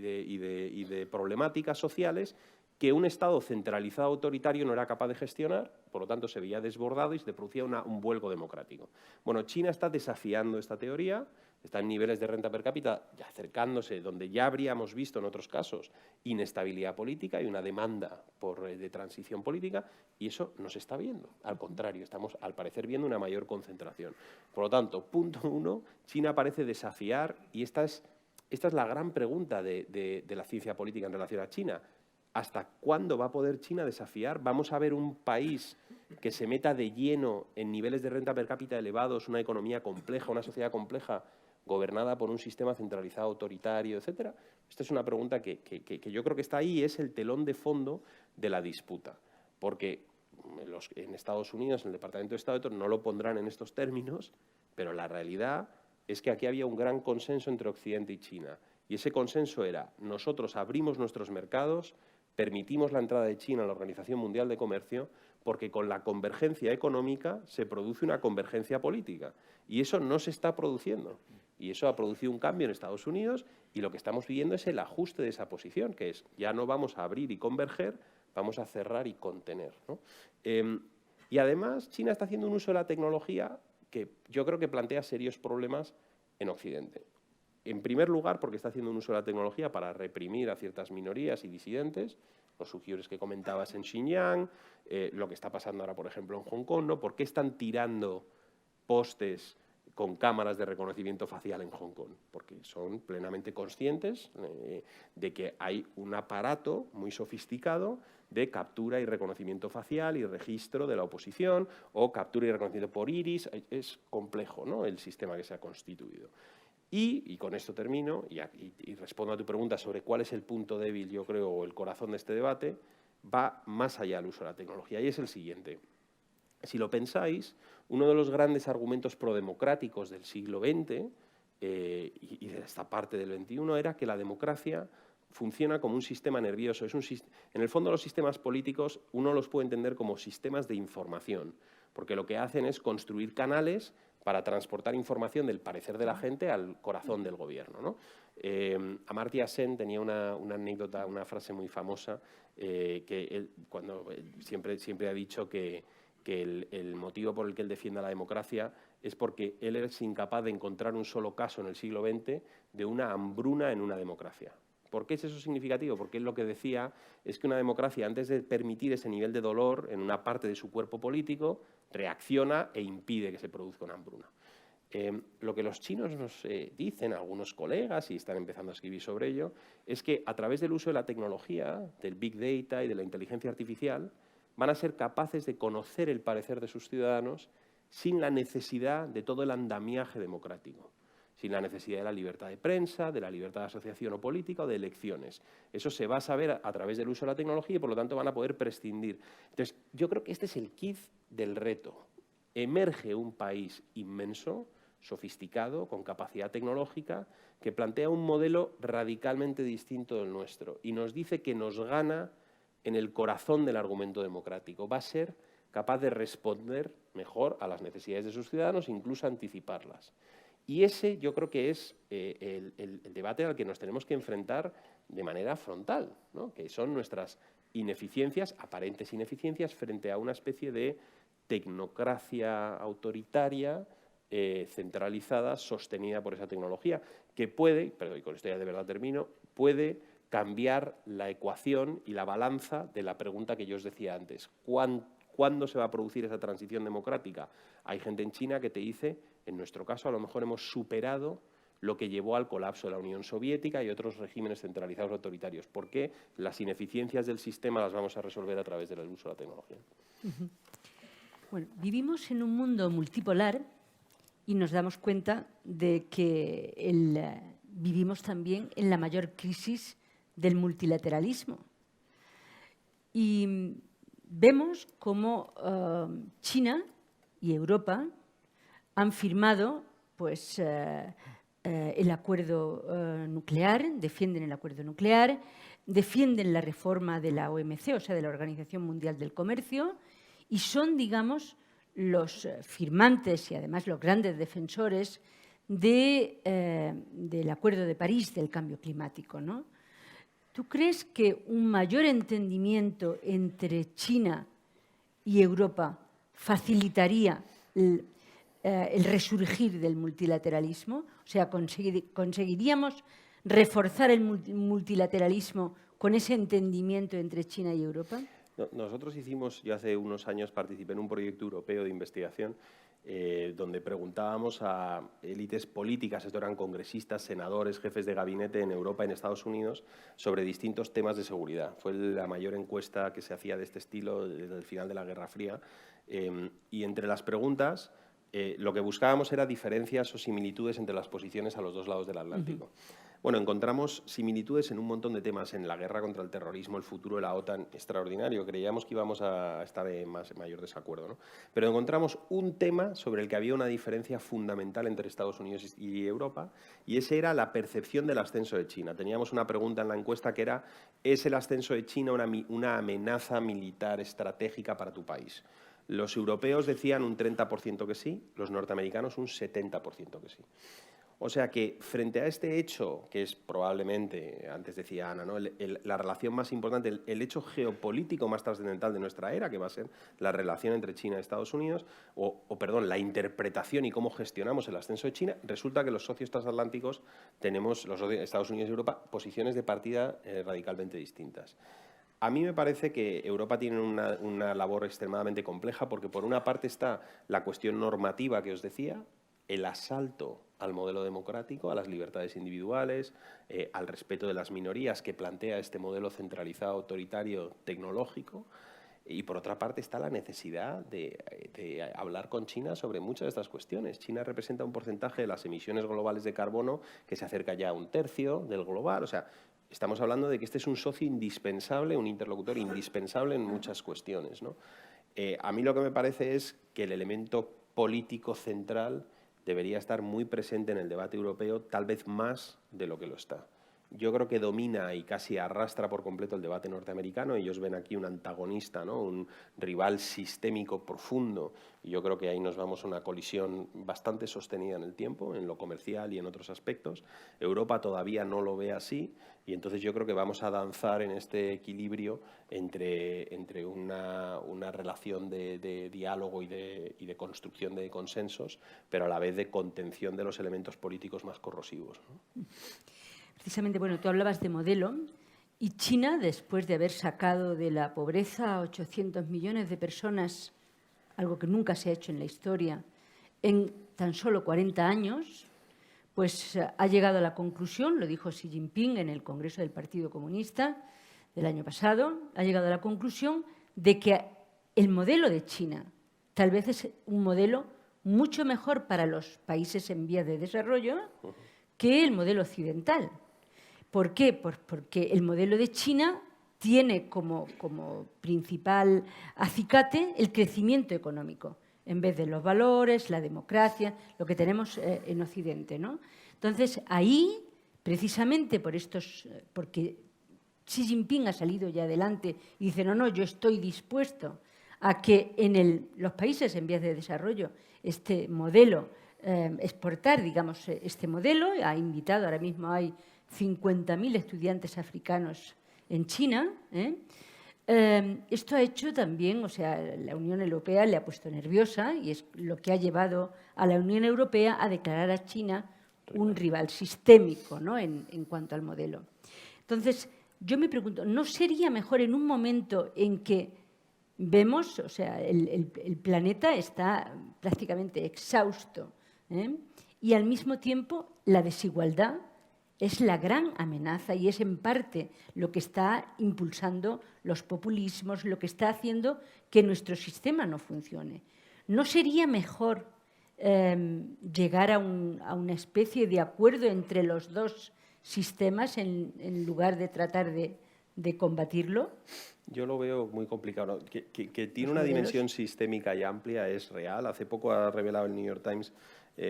de problemáticas sociales que un Estado centralizado autoritario no era capaz de gestionar, por lo tanto se veía desbordado y se producía un vuelco democrático. Bueno, China está desafiando esta teoría, está en niveles de renta per cápita ya acercándose, donde ya habríamos visto en otros casos inestabilidad política y una demanda de transición política, y eso no se está viendo. Al contrario, estamos al parecer viendo una mayor concentración. Por lo tanto, punto uno, China parece desafiar, y esta es la gran pregunta de la ciencia política en relación a China. ¿Hasta cuándo va a poder China desafiar? ¿Vamos a ver un país que se meta de lleno en niveles de renta per cápita elevados, una economía compleja, una sociedad compleja, gobernada por un sistema centralizado autoritario, etcétera? Esta es una pregunta que yo creo que está ahí y es el telón de fondo de la disputa. Porque en Estados Unidos, en el Departamento de Estado, no lo pondrán en estos términos, pero la realidad es que aquí había un gran consenso entre Occidente y China. Y ese consenso era, nosotros abrimos nuestros mercados, permitimos la entrada de China a la Organización Mundial de Comercio porque con la convergencia económica se produce una convergencia política. Y eso no se está produciendo. Y eso ha producido un cambio en Estados Unidos y lo que estamos viviendo es el ajuste de esa posición, que es ya no vamos a abrir y converger, vamos a cerrar y contener, ¿no? Y además China está haciendo un uso de la tecnología que yo creo que plantea serios problemas en Occidente. En primer lugar, porque está haciendo un uso de la tecnología para reprimir a ciertas minorías y disidentes, los uigures que comentabas en Xinjiang, lo que está pasando ahora, por ejemplo, en Hong Kong, ¿no? ¿Por qué están tirando postes con cámaras de reconocimiento facial en Hong Kong? Porque son plenamente conscientes de que hay un aparato muy sofisticado de captura y reconocimiento facial y registro de la oposición o captura y reconocimiento por iris. Es complejo, ¿no?, el sistema que se ha constituido. Y con esto termino y respondo a tu pregunta sobre cuál es el punto débil, yo creo, o el corazón de este debate, va más allá del uso de la tecnología y es el siguiente. Si lo pensáis, uno de los grandes argumentos prodemocráticos del siglo XX y de esta parte del XXI era que la democracia funciona como un sistema nervioso. En el fondo, los sistemas políticos uno los puede entender como sistemas de información, porque lo que hacen es construir canales para transportar información del parecer de la gente al corazón del gobierno, ¿no? Amartya Sen tenía una anécdota, una frase muy famosa, que él siempre ha dicho que el motivo por el que él defiende la democracia es porque él es incapaz de encontrar un solo caso en el siglo XX de una hambruna en una democracia. ¿Por qué es eso significativo? Porque él lo que decía es que una democracia, antes de permitir ese nivel de dolor en una parte de su cuerpo político, reacciona e impide que se produzca una hambruna. Lo que los chinos nos dicen, algunos colegas, y están empezando a escribir sobre ello, es que a través del uso de la tecnología, del Big Data y de la inteligencia artificial, van a ser capaces de conocer el parecer de sus ciudadanos sin la necesidad de todo el andamiaje democrático, sin la necesidad de la libertad de prensa, de la libertad de asociación o política o de elecciones. Eso se va a saber a través del uso de la tecnología y, por lo tanto, van a poder prescindir. Entonces, yo creo que este es el kit del reto. Emerge un país inmenso, sofisticado, con capacidad tecnológica, que plantea un modelo radicalmente distinto del nuestro y nos dice que nos gana en el corazón del argumento democrático. Va a ser capaz de responder mejor a las necesidades de sus ciudadanos, incluso anticiparlas. Y ese yo creo que es el debate al que nos tenemos que enfrentar de manera frontal, ¿no? Que son nuestras ineficiencias, aparentes ineficiencias, frente a una especie de tecnocracia autoritaria, centralizada, sostenida por esa tecnología, que puede, perdón, y con esto ya de verdad termino, puede cambiar la ecuación y la balanza de la pregunta que yo os decía antes. ¿Cuándo se va a producir esa transición democrática? Hay gente en China que te dice, en nuestro caso a lo mejor hemos superado lo que llevó al colapso de la Unión Soviética y otros regímenes centralizados autoritarios. ¿Por qué? Las ineficiencias del sistema las vamos a resolver a través del uso de la tecnología. Bueno, vivimos en un mundo multipolar y nos damos cuenta de que vivimos también en la mayor crisis del multilateralismo. Y vemos cómo China y Europa han firmado pues, el acuerdo nuclear, defienden el acuerdo nuclear, defienden la reforma de la OMC, o sea, de la Organización Mundial del Comercio, y son, digamos, los firmantes y además los grandes defensores del Acuerdo de París del cambio climático, ¿no? ¿Tú crees que un mayor entendimiento entre China y Europa facilitaría el resurgir del multilateralismo? O sea, ¿conseguiríamos reforzar el multilateralismo con ese entendimiento entre China y Europa? Nosotros yo hace unos años participé en un proyecto europeo de investigación donde preguntábamos a élites políticas, esto eran congresistas, senadores, jefes de gabinete en Europa y en Estados Unidos, sobre distintos temas de seguridad. Fue la mayor encuesta que se hacía de este estilo desde el final de la Guerra Fría. Y entre las preguntas, lo que buscábamos era diferencias o similitudes entre las posiciones a los dos lados del Atlántico. Bueno, encontramos similitudes en un montón de temas, en la guerra contra el terrorismo, el futuro de la OTAN, extraordinario. Creíamos que íbamos a estar en mayor desacuerdo, ¿no? Pero encontramos un tema sobre el que había una diferencia fundamental entre Estados Unidos y Europa, y ese era la percepción del ascenso de China. Teníamos una pregunta en la encuesta que era, ¿es el ascenso de China una amenaza militar estratégica para tu país? Los europeos decían un 30% que sí, los norteamericanos un 70% que sí. O sea que frente a este hecho, que es probablemente, antes decía Ana, ¿no? la relación más importante, el hecho geopolítico más trascendental de nuestra era, que va a ser la relación entre China y Estados Unidos, perdón, la interpretación y cómo gestionamos el ascenso de China, resulta que los socios transatlánticos tenemos, los socios de Estados Unidos y Europa, posiciones de partida radicalmente distintas. A mí me parece que Europa tiene una labor extremadamente compleja porque por una parte está la cuestión normativa que os decía, el asalto al modelo democrático, a las libertades individuales, al respeto de las minorías que plantea este modelo centralizado, autoritario, tecnológico. Y por otra parte está la necesidad de hablar con China sobre muchas de estas cuestiones. China representa un porcentaje de las emisiones globales de carbono que se acerca ya a 1/3 del global. O sea, estamos hablando de que este es un socio indispensable, un interlocutor indispensable en muchas cuestiones, ¿no? A mí lo que me parece es que el elemento político central debería estar muy presente en el debate europeo, tal vez más de lo que lo está. Yo creo que domina y casi arrastra por completo el debate norteamericano. Ellos ven aquí un antagonista, ¿no? Un rival sistémico profundo. Y yo creo que ahí nos vamos a una colisión bastante sostenida en el tiempo, en lo comercial y en otros aspectos. Europa todavía no lo ve así y entonces yo creo que vamos a danzar en este equilibrio entre una relación de diálogo y de construcción de consensos, pero a la vez de contención de los elementos políticos más corrosivos, ¿no? precisamente, bueno, tú hablabas de modelo y China, después de haber sacado de la pobreza a 800 millones de personas, algo que nunca se ha hecho en la historia, en tan solo 40 años, pues ha llegado a la conclusión, lo dijo Xi Jinping en el Congreso del Partido Comunista del año pasado, ha llegado a la conclusión de que el modelo de China tal vez es un modelo mucho mejor para los países en vías de desarrollo que el modelo occidental. ¿Por qué? Pues porque el modelo de China tiene como principal acicate el crecimiento económico, en vez de los valores, la democracia, lo que tenemos en Occidente, ¿no? Entonces, ahí, precisamente porque Xi Jinping ha salido ya adelante y dice, no, yo estoy dispuesto a que en los países en vías de desarrollo este modelo, exportar, digamos, este modelo, ha invitado, ahora mismo hay 50.000 estudiantes africanos en China, esto ha hecho también, o sea, la Unión Europea le ha puesto nerviosa y es lo que ha llevado a la Unión Europea a declarar a China un rival sistémico, ¿no?, en cuanto al modelo. Entonces, yo me pregunto, ¿no sería mejor en un momento en que vemos, o sea, el planeta está prácticamente exhausto, y al mismo tiempo la desigualdad es la gran amenaza y es en parte lo que está impulsando los populismos, lo que está haciendo que nuestro sistema no funcione? ¿No sería mejor llegar a una especie de acuerdo entre los dos sistemas en lugar de tratar de combatirlo? Yo lo veo muy complicado. Que tiene una dimensión sistémica y amplia es real. Hace poco ha revelado el New York Times,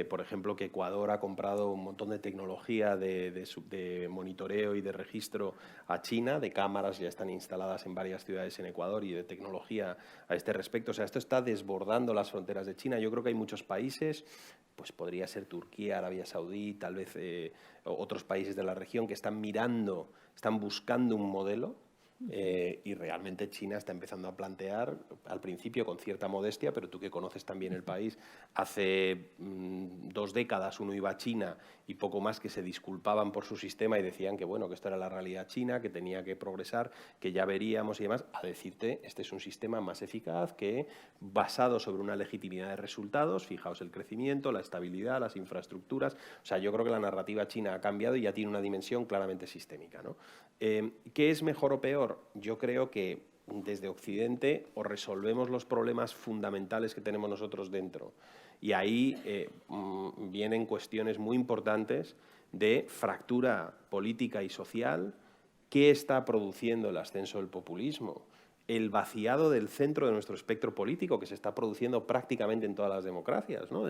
por ejemplo, que Ecuador ha comprado un montón de tecnología de monitoreo y de registro a China, de cámaras ya están instaladas en varias ciudades en Ecuador y de tecnología a este respecto. O sea, esto está desbordando las fronteras de China. Yo creo que hay muchos países, pues podría ser Turquía, Arabia Saudí, tal vez otros países de la región que están mirando, están buscando un modelo. Y realmente China está empezando a plantear, al principio con cierta modestia, pero tú que conoces también el país, hace 2 décadas uno iba a China y poco más que se disculpaban por su sistema y decían que bueno, que esto era la realidad china, que tenía que progresar, que ya veríamos y demás, a decirte, este es un sistema más eficaz que basado sobre una legitimidad de resultados, fijaos el crecimiento, la estabilidad, las infraestructuras, o sea, yo creo que la narrativa china ha cambiado y ya tiene una dimensión claramente sistémica, ¿no? ¿Qué es mejor o peor? Yo creo que desde Occidente o resolvemos los problemas fundamentales que tenemos nosotros dentro y ahí vienen cuestiones muy importantes de fractura política y social. ¿Qué está produciendo el ascenso del populismo? El vaciado del centro de nuestro espectro político que se está produciendo prácticamente en todas las democracias, ¿no?,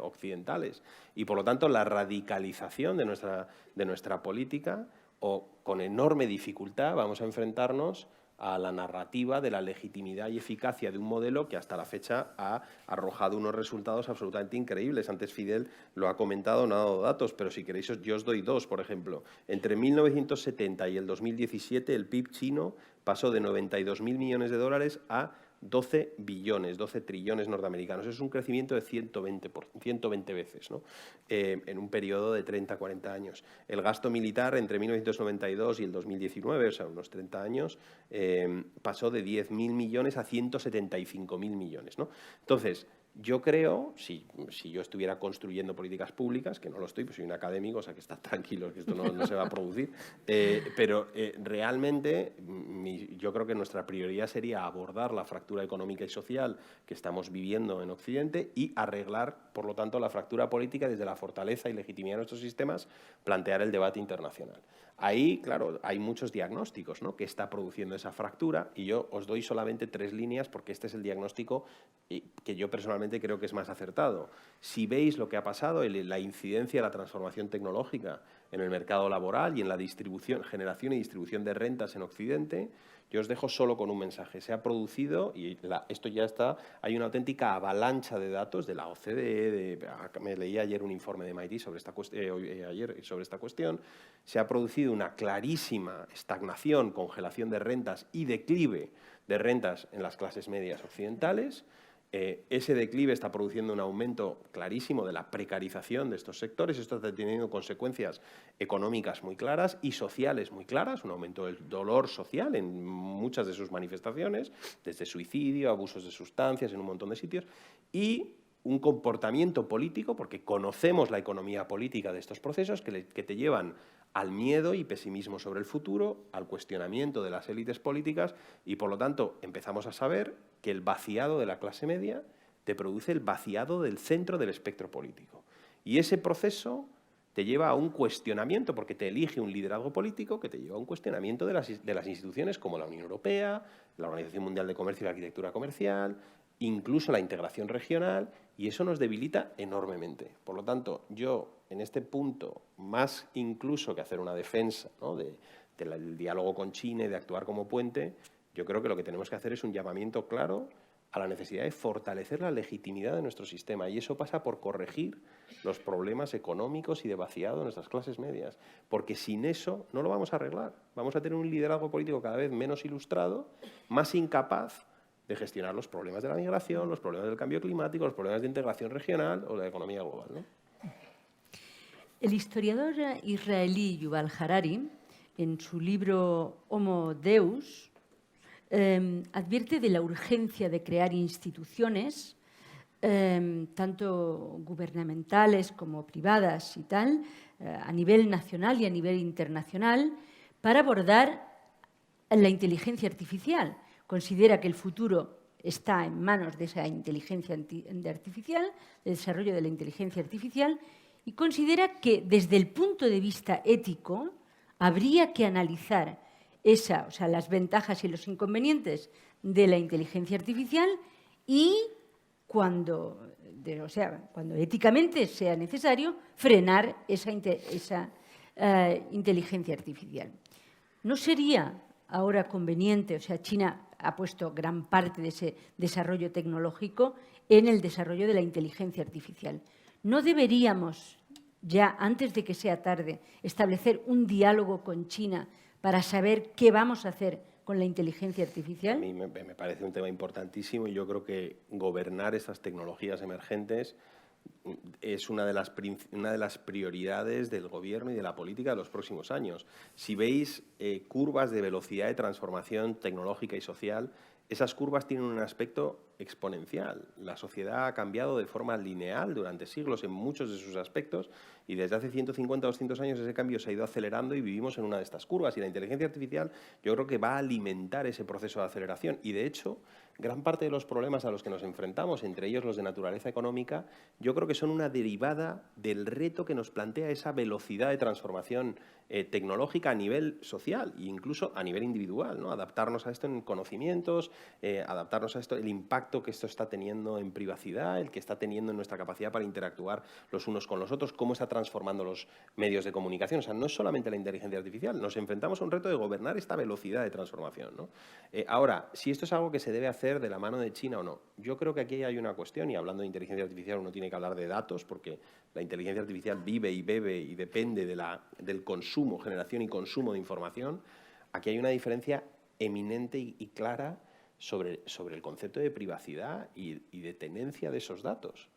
occidentales y por lo tanto la radicalización de nuestra política, o con enorme dificultad vamos a enfrentarnos a la narrativa de la legitimidad y eficacia de un modelo que hasta la fecha ha arrojado unos resultados absolutamente increíbles. Antes Fidel lo ha comentado, no ha dado datos, pero si queréis yo os doy 2, por ejemplo. Entre 1970 y el 2017 el PIB chino pasó de 92.000 millones de dólares a 12 billones, 12 trillones norteamericanos. Es un crecimiento de 120 veces, ¿no?, en un periodo de 30, 40 años. El gasto militar entre 1992 y el 2019, o sea, unos 30 años, pasó de 10.000 millones a 175.000 millones, ¿no? Entonces, yo creo, si yo estuviera construyendo políticas públicas, que no lo estoy, pues soy un académico, o sea que está tranquilo, que esto no se va a producir, pero realmente yo creo que nuestra prioridad sería abordar la fractura económica y social que estamos viviendo en Occidente y arreglar, por lo tanto, la fractura política desde la fortaleza y legitimidad de nuestros sistemas, plantear el debate internacional. Ahí, claro, hay muchos diagnósticos, ¿no?, que está produciendo esa fractura y yo os doy solamente 3 líneas porque este es el diagnóstico que yo personalmente creo que es más acertado. Si veis lo que ha pasado, la incidencia de la transformación tecnológica en el mercado laboral y en la generación y distribución de rentas en Occidente, yo os dejo solo con un mensaje. Se ha producido, y esto ya está, hay una auténtica avalancha de datos de la OCDE, me leí ayer un informe de MIT sobre esta cuestión, se ha producido una clarísima estagnación, congelación de rentas y declive de rentas en las clases medias occidentales, Ese declive está produciendo un aumento clarísimo de la precarización de estos sectores. Esto está teniendo consecuencias económicas muy claras y sociales muy claras, un aumento del dolor social en muchas de sus manifestaciones, desde suicidio, abusos de sustancias en un montón de sitios, y un comportamiento político, porque conocemos la economía política de estos procesos que te llevan al miedo y pesimismo sobre el futuro, al cuestionamiento de las élites políticas y, por lo tanto, empezamos a saber que el vaciado de la clase media te produce el vaciado del centro del espectro político. Y ese proceso te lleva a un cuestionamiento, porque te elige un liderazgo político que te lleva a un cuestionamiento de las instituciones como la Unión Europea, la Organización Mundial de Comercio y la Arquitectura Comercial, incluso la integración regional, y eso nos debilita enormemente. Por lo tanto, yo, en este punto, más incluso que hacer una defensa, ¿no?, del diálogo con China y de actuar como puente, yo creo que lo que tenemos que hacer es un llamamiento claro a la necesidad de fortalecer la legitimidad de nuestro sistema, y eso pasa por corregir los problemas económicos y de vaciado de nuestras clases medias, porque sin eso no lo vamos a arreglar. Vamos a tener un liderazgo político cada vez menos ilustrado, más incapaz de gestionar los problemas de la migración, los problemas del cambio climático, los problemas de integración regional o de la economía global, ¿no? El historiador israelí Yuval Harari, en su libro Homo Deus, advierte de la urgencia de crear instituciones, tanto gubernamentales como privadas y tal, a nivel nacional y a nivel internacional, para abordar la inteligencia artificial. Considera que el futuro está en manos de esa inteligencia artificial, del desarrollo de la inteligencia artificial, y considera que desde el punto de vista ético habría que analizar las ventajas y los inconvenientes de la inteligencia artificial y cuando éticamente sea necesario, frenar esa inteligencia artificial. ¿No sería ahora conveniente, China ha puesto gran parte de ese desarrollo tecnológico en el desarrollo de la inteligencia artificial? ¿No deberíamos ya, antes de que sea tarde, establecer un diálogo con China para saber qué vamos a hacer con la inteligencia artificial? A mí me parece un tema importantísimo y yo creo que gobernar estas tecnologías emergentes es una de las prioridades del Gobierno y de la política de los próximos años. Si veis curvas de velocidad de transformación tecnológica y social, esas curvas tienen un aspecto exponencial. La sociedad ha cambiado de forma lineal durante siglos en muchos de sus aspectos y desde hace 150 o 200 años ese cambio se ha ido acelerando y vivimos en una de estas curvas. Y la inteligencia artificial yo creo que va a alimentar ese proceso de aceleración. Y de hecho, gran parte de los problemas a los que nos enfrentamos, entre ellos los de naturaleza económica, yo creo que son una derivada del reto que nos plantea esa velocidad de transformación tecnológica a nivel social e incluso a nivel individual, ¿no? Adaptarnos a esto en conocimientos, adaptarnos a esto, el impacto que esto está teniendo en privacidad, el que está teniendo en nuestra capacidad para interactuar los unos con los otros, cómo está transformando los medios de comunicación. O sea, no es solamente la inteligencia artificial, nos enfrentamos a un reto de gobernar esta velocidad de transformación, ¿no? Ahora, si esto es algo que se debe hacer de la mano de China o no, yo creo que aquí hay una cuestión, y hablando de inteligencia artificial uno tiene que hablar de datos, porque la inteligencia artificial vive y bebe y depende del consumo, generación y consumo de información. Aquí hay una diferencia eminente y clara sobre el concepto de privacidad y de tenencia de esos datos.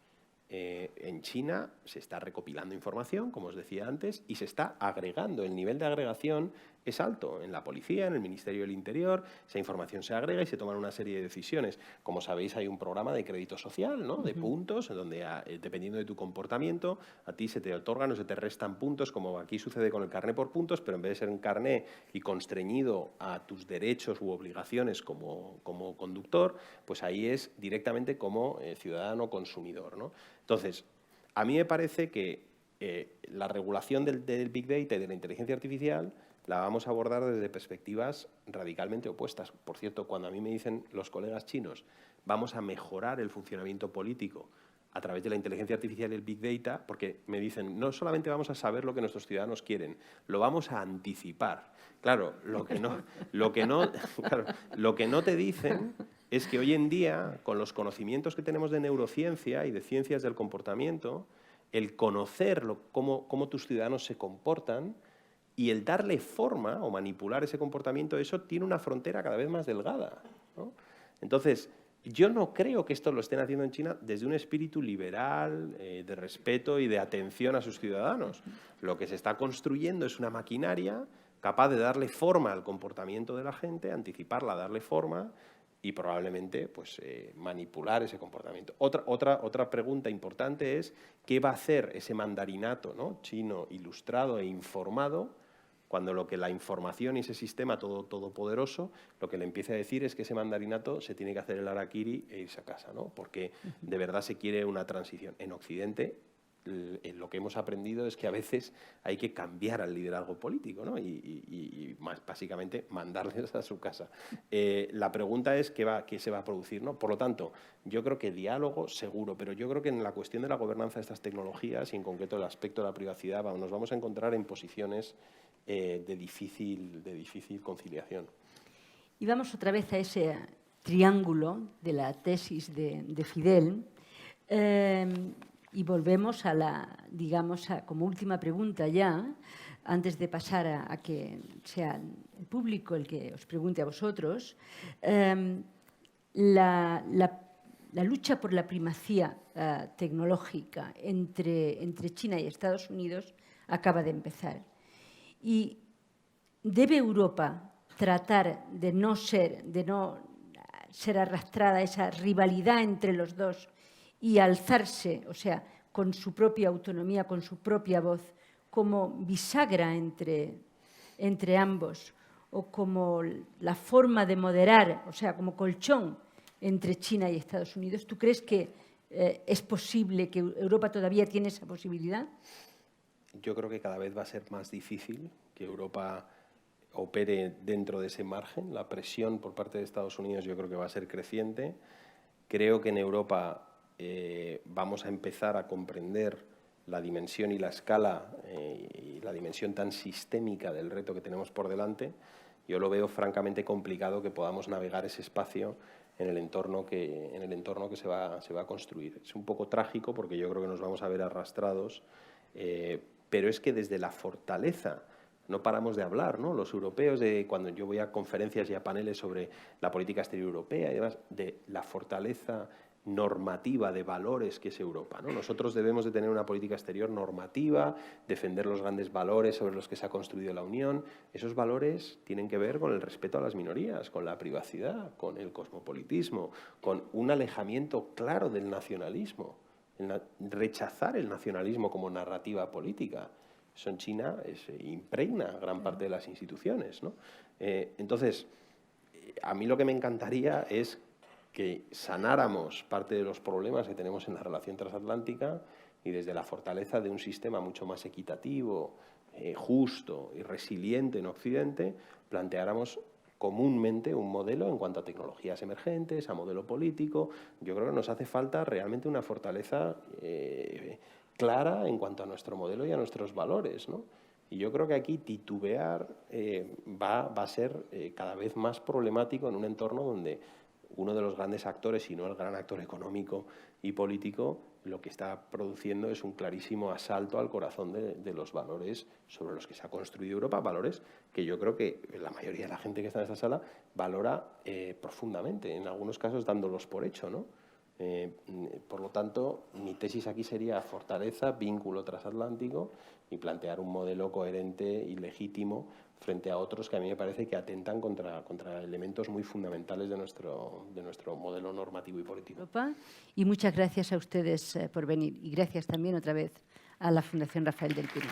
En China se está recopilando información, como os decía antes, y se está agregando. El nivel de agregación es alto en la policía, en el Ministerio del Interior. Esa información se agrega y se toman una serie de decisiones. Como sabéis, hay un programa de crédito social, ¿no?, de puntos, en donde, dependiendo de tu comportamiento, a ti se te otorgan o se te restan puntos, como aquí sucede con el carné por puntos, pero en vez de ser un carné y constreñido a tus derechos u obligaciones como conductor, pues ahí es directamente como ciudadano consumidor, ¿no? Entonces, a mí me parece que la regulación del Big Data y de la inteligencia artificial la vamos a abordar desde perspectivas radicalmente opuestas. Por cierto, cuando a mí me dicen los colegas chinos, vamos a mejorar el funcionamiento político a través de la inteligencia artificial y el Big Data, porque me dicen, no solamente vamos a saber lo que nuestros ciudadanos quieren, lo vamos a anticipar. Claro, lo que no te dicen es que hoy en día, con los conocimientos que tenemos de neurociencia y de ciencias del comportamiento, el conocer cómo tus ciudadanos se comportan y el darle forma o manipular ese comportamiento, eso tiene una frontera cada vez más delgada, ¿no? Entonces, Yo no creo que esto lo estén haciendo en China desde un espíritu liberal, de respeto y de atención a sus ciudadanos. Lo que se está construyendo es una maquinaria capaz de darle forma al comportamiento de la gente, anticiparla, darle forma y probablemente pues, manipular ese comportamiento. Otra pregunta importante es ¿qué va a hacer ese mandarinato, ¿no?, chino ilustrado e informado cuando lo que la información y ese sistema todopoderoso lo que le empieza a decir es que ese mandarinato se tiene que hacer el harakiri e irse a casa, ¿no? Porque de verdad se quiere una transición. En Occidente lo que hemos aprendido es que a veces hay que cambiar al liderazgo político, ¿no? y más básicamente mandarles a su casa. La pregunta es qué se va a producir, ¿no? Por lo tanto, yo creo que diálogo seguro, pero yo creo que en la cuestión de la gobernanza de estas tecnologías y en concreto el aspecto de la privacidad nos vamos a encontrar en posiciones de difícil conciliación. Y vamos otra vez a ese triángulo de la tesis de Fidel y volvemos a como última pregunta ya, antes de pasar a que sea el público el que os pregunte a vosotros. La lucha por la primacía tecnológica entre China y Estados Unidos acaba de empezar. Y ¿debe Europa tratar de no ser arrastrada a esa rivalidad entre los dos y alzarse, o sea, con su propia autonomía, con su propia voz, como bisagra entre ambos o como la forma de moderar, o sea, como colchón entre China y Estados Unidos? ¿Tú crees que es posible, que Europa todavía tiene esa posibilidad? Yo creo que cada vez va a ser más difícil que Europa opere dentro de ese margen. La presión por parte de Estados Unidos yo creo que va a ser creciente. Creo que en Europa vamos a empezar a comprender la dimensión y la escala y la dimensión tan sistémica del reto que tenemos por delante. Yo lo veo francamente complicado que podamos navegar ese espacio en el entorno que se va a construir. Es un poco trágico porque yo creo que nos vamos a ver arrastrados, pero es que desde la fortaleza no paramos de hablar, ¿no? Los europeos, cuando yo voy a conferencias y a paneles sobre la política exterior europea y demás, de la fortaleza normativa de valores que es Europa, ¿no? Nosotros debemos de tener una política exterior normativa, defender los grandes valores sobre los que se ha construido la Unión. Esos valores tienen que ver con el respeto a las minorías, con la privacidad, con el cosmopolitismo, con un alejamiento claro del nacionalismo, rechazar el nacionalismo como narrativa política. Eso en China impregna gran parte de las instituciones, ¿no? Entonces, a mí lo que me encantaría es que sanáramos parte de los problemas que tenemos en la relación transatlántica y desde la fortaleza de un sistema mucho más equitativo, justo y resiliente en Occidente, planteáramos comúnmente un modelo en cuanto a tecnologías emergentes, a modelo político. Yo creo que nos hace falta realmente una fortaleza clara en cuanto a nuestro modelo y a nuestros valores, ¿no? Y yo creo que aquí titubear va a ser cada vez más problemático en un entorno donde uno de los grandes actores, si no el gran actor económico y político, lo que está produciendo es un clarísimo asalto al corazón de los valores sobre los que se ha construido Europa, valores que yo creo que la mayoría de la gente que está en esta sala valora profundamente, en algunos casos dándolos por hecho, ¿no? Por lo tanto, mi tesis aquí sería fortaleza, vínculo transatlántico y plantear un modelo coherente y legítimo frente a otros que a mí me parece que atentan contra elementos muy fundamentales de nuestro modelo normativo y político. Y muchas gracias a ustedes por venir y gracias también otra vez a la Fundación Rafael del Pino.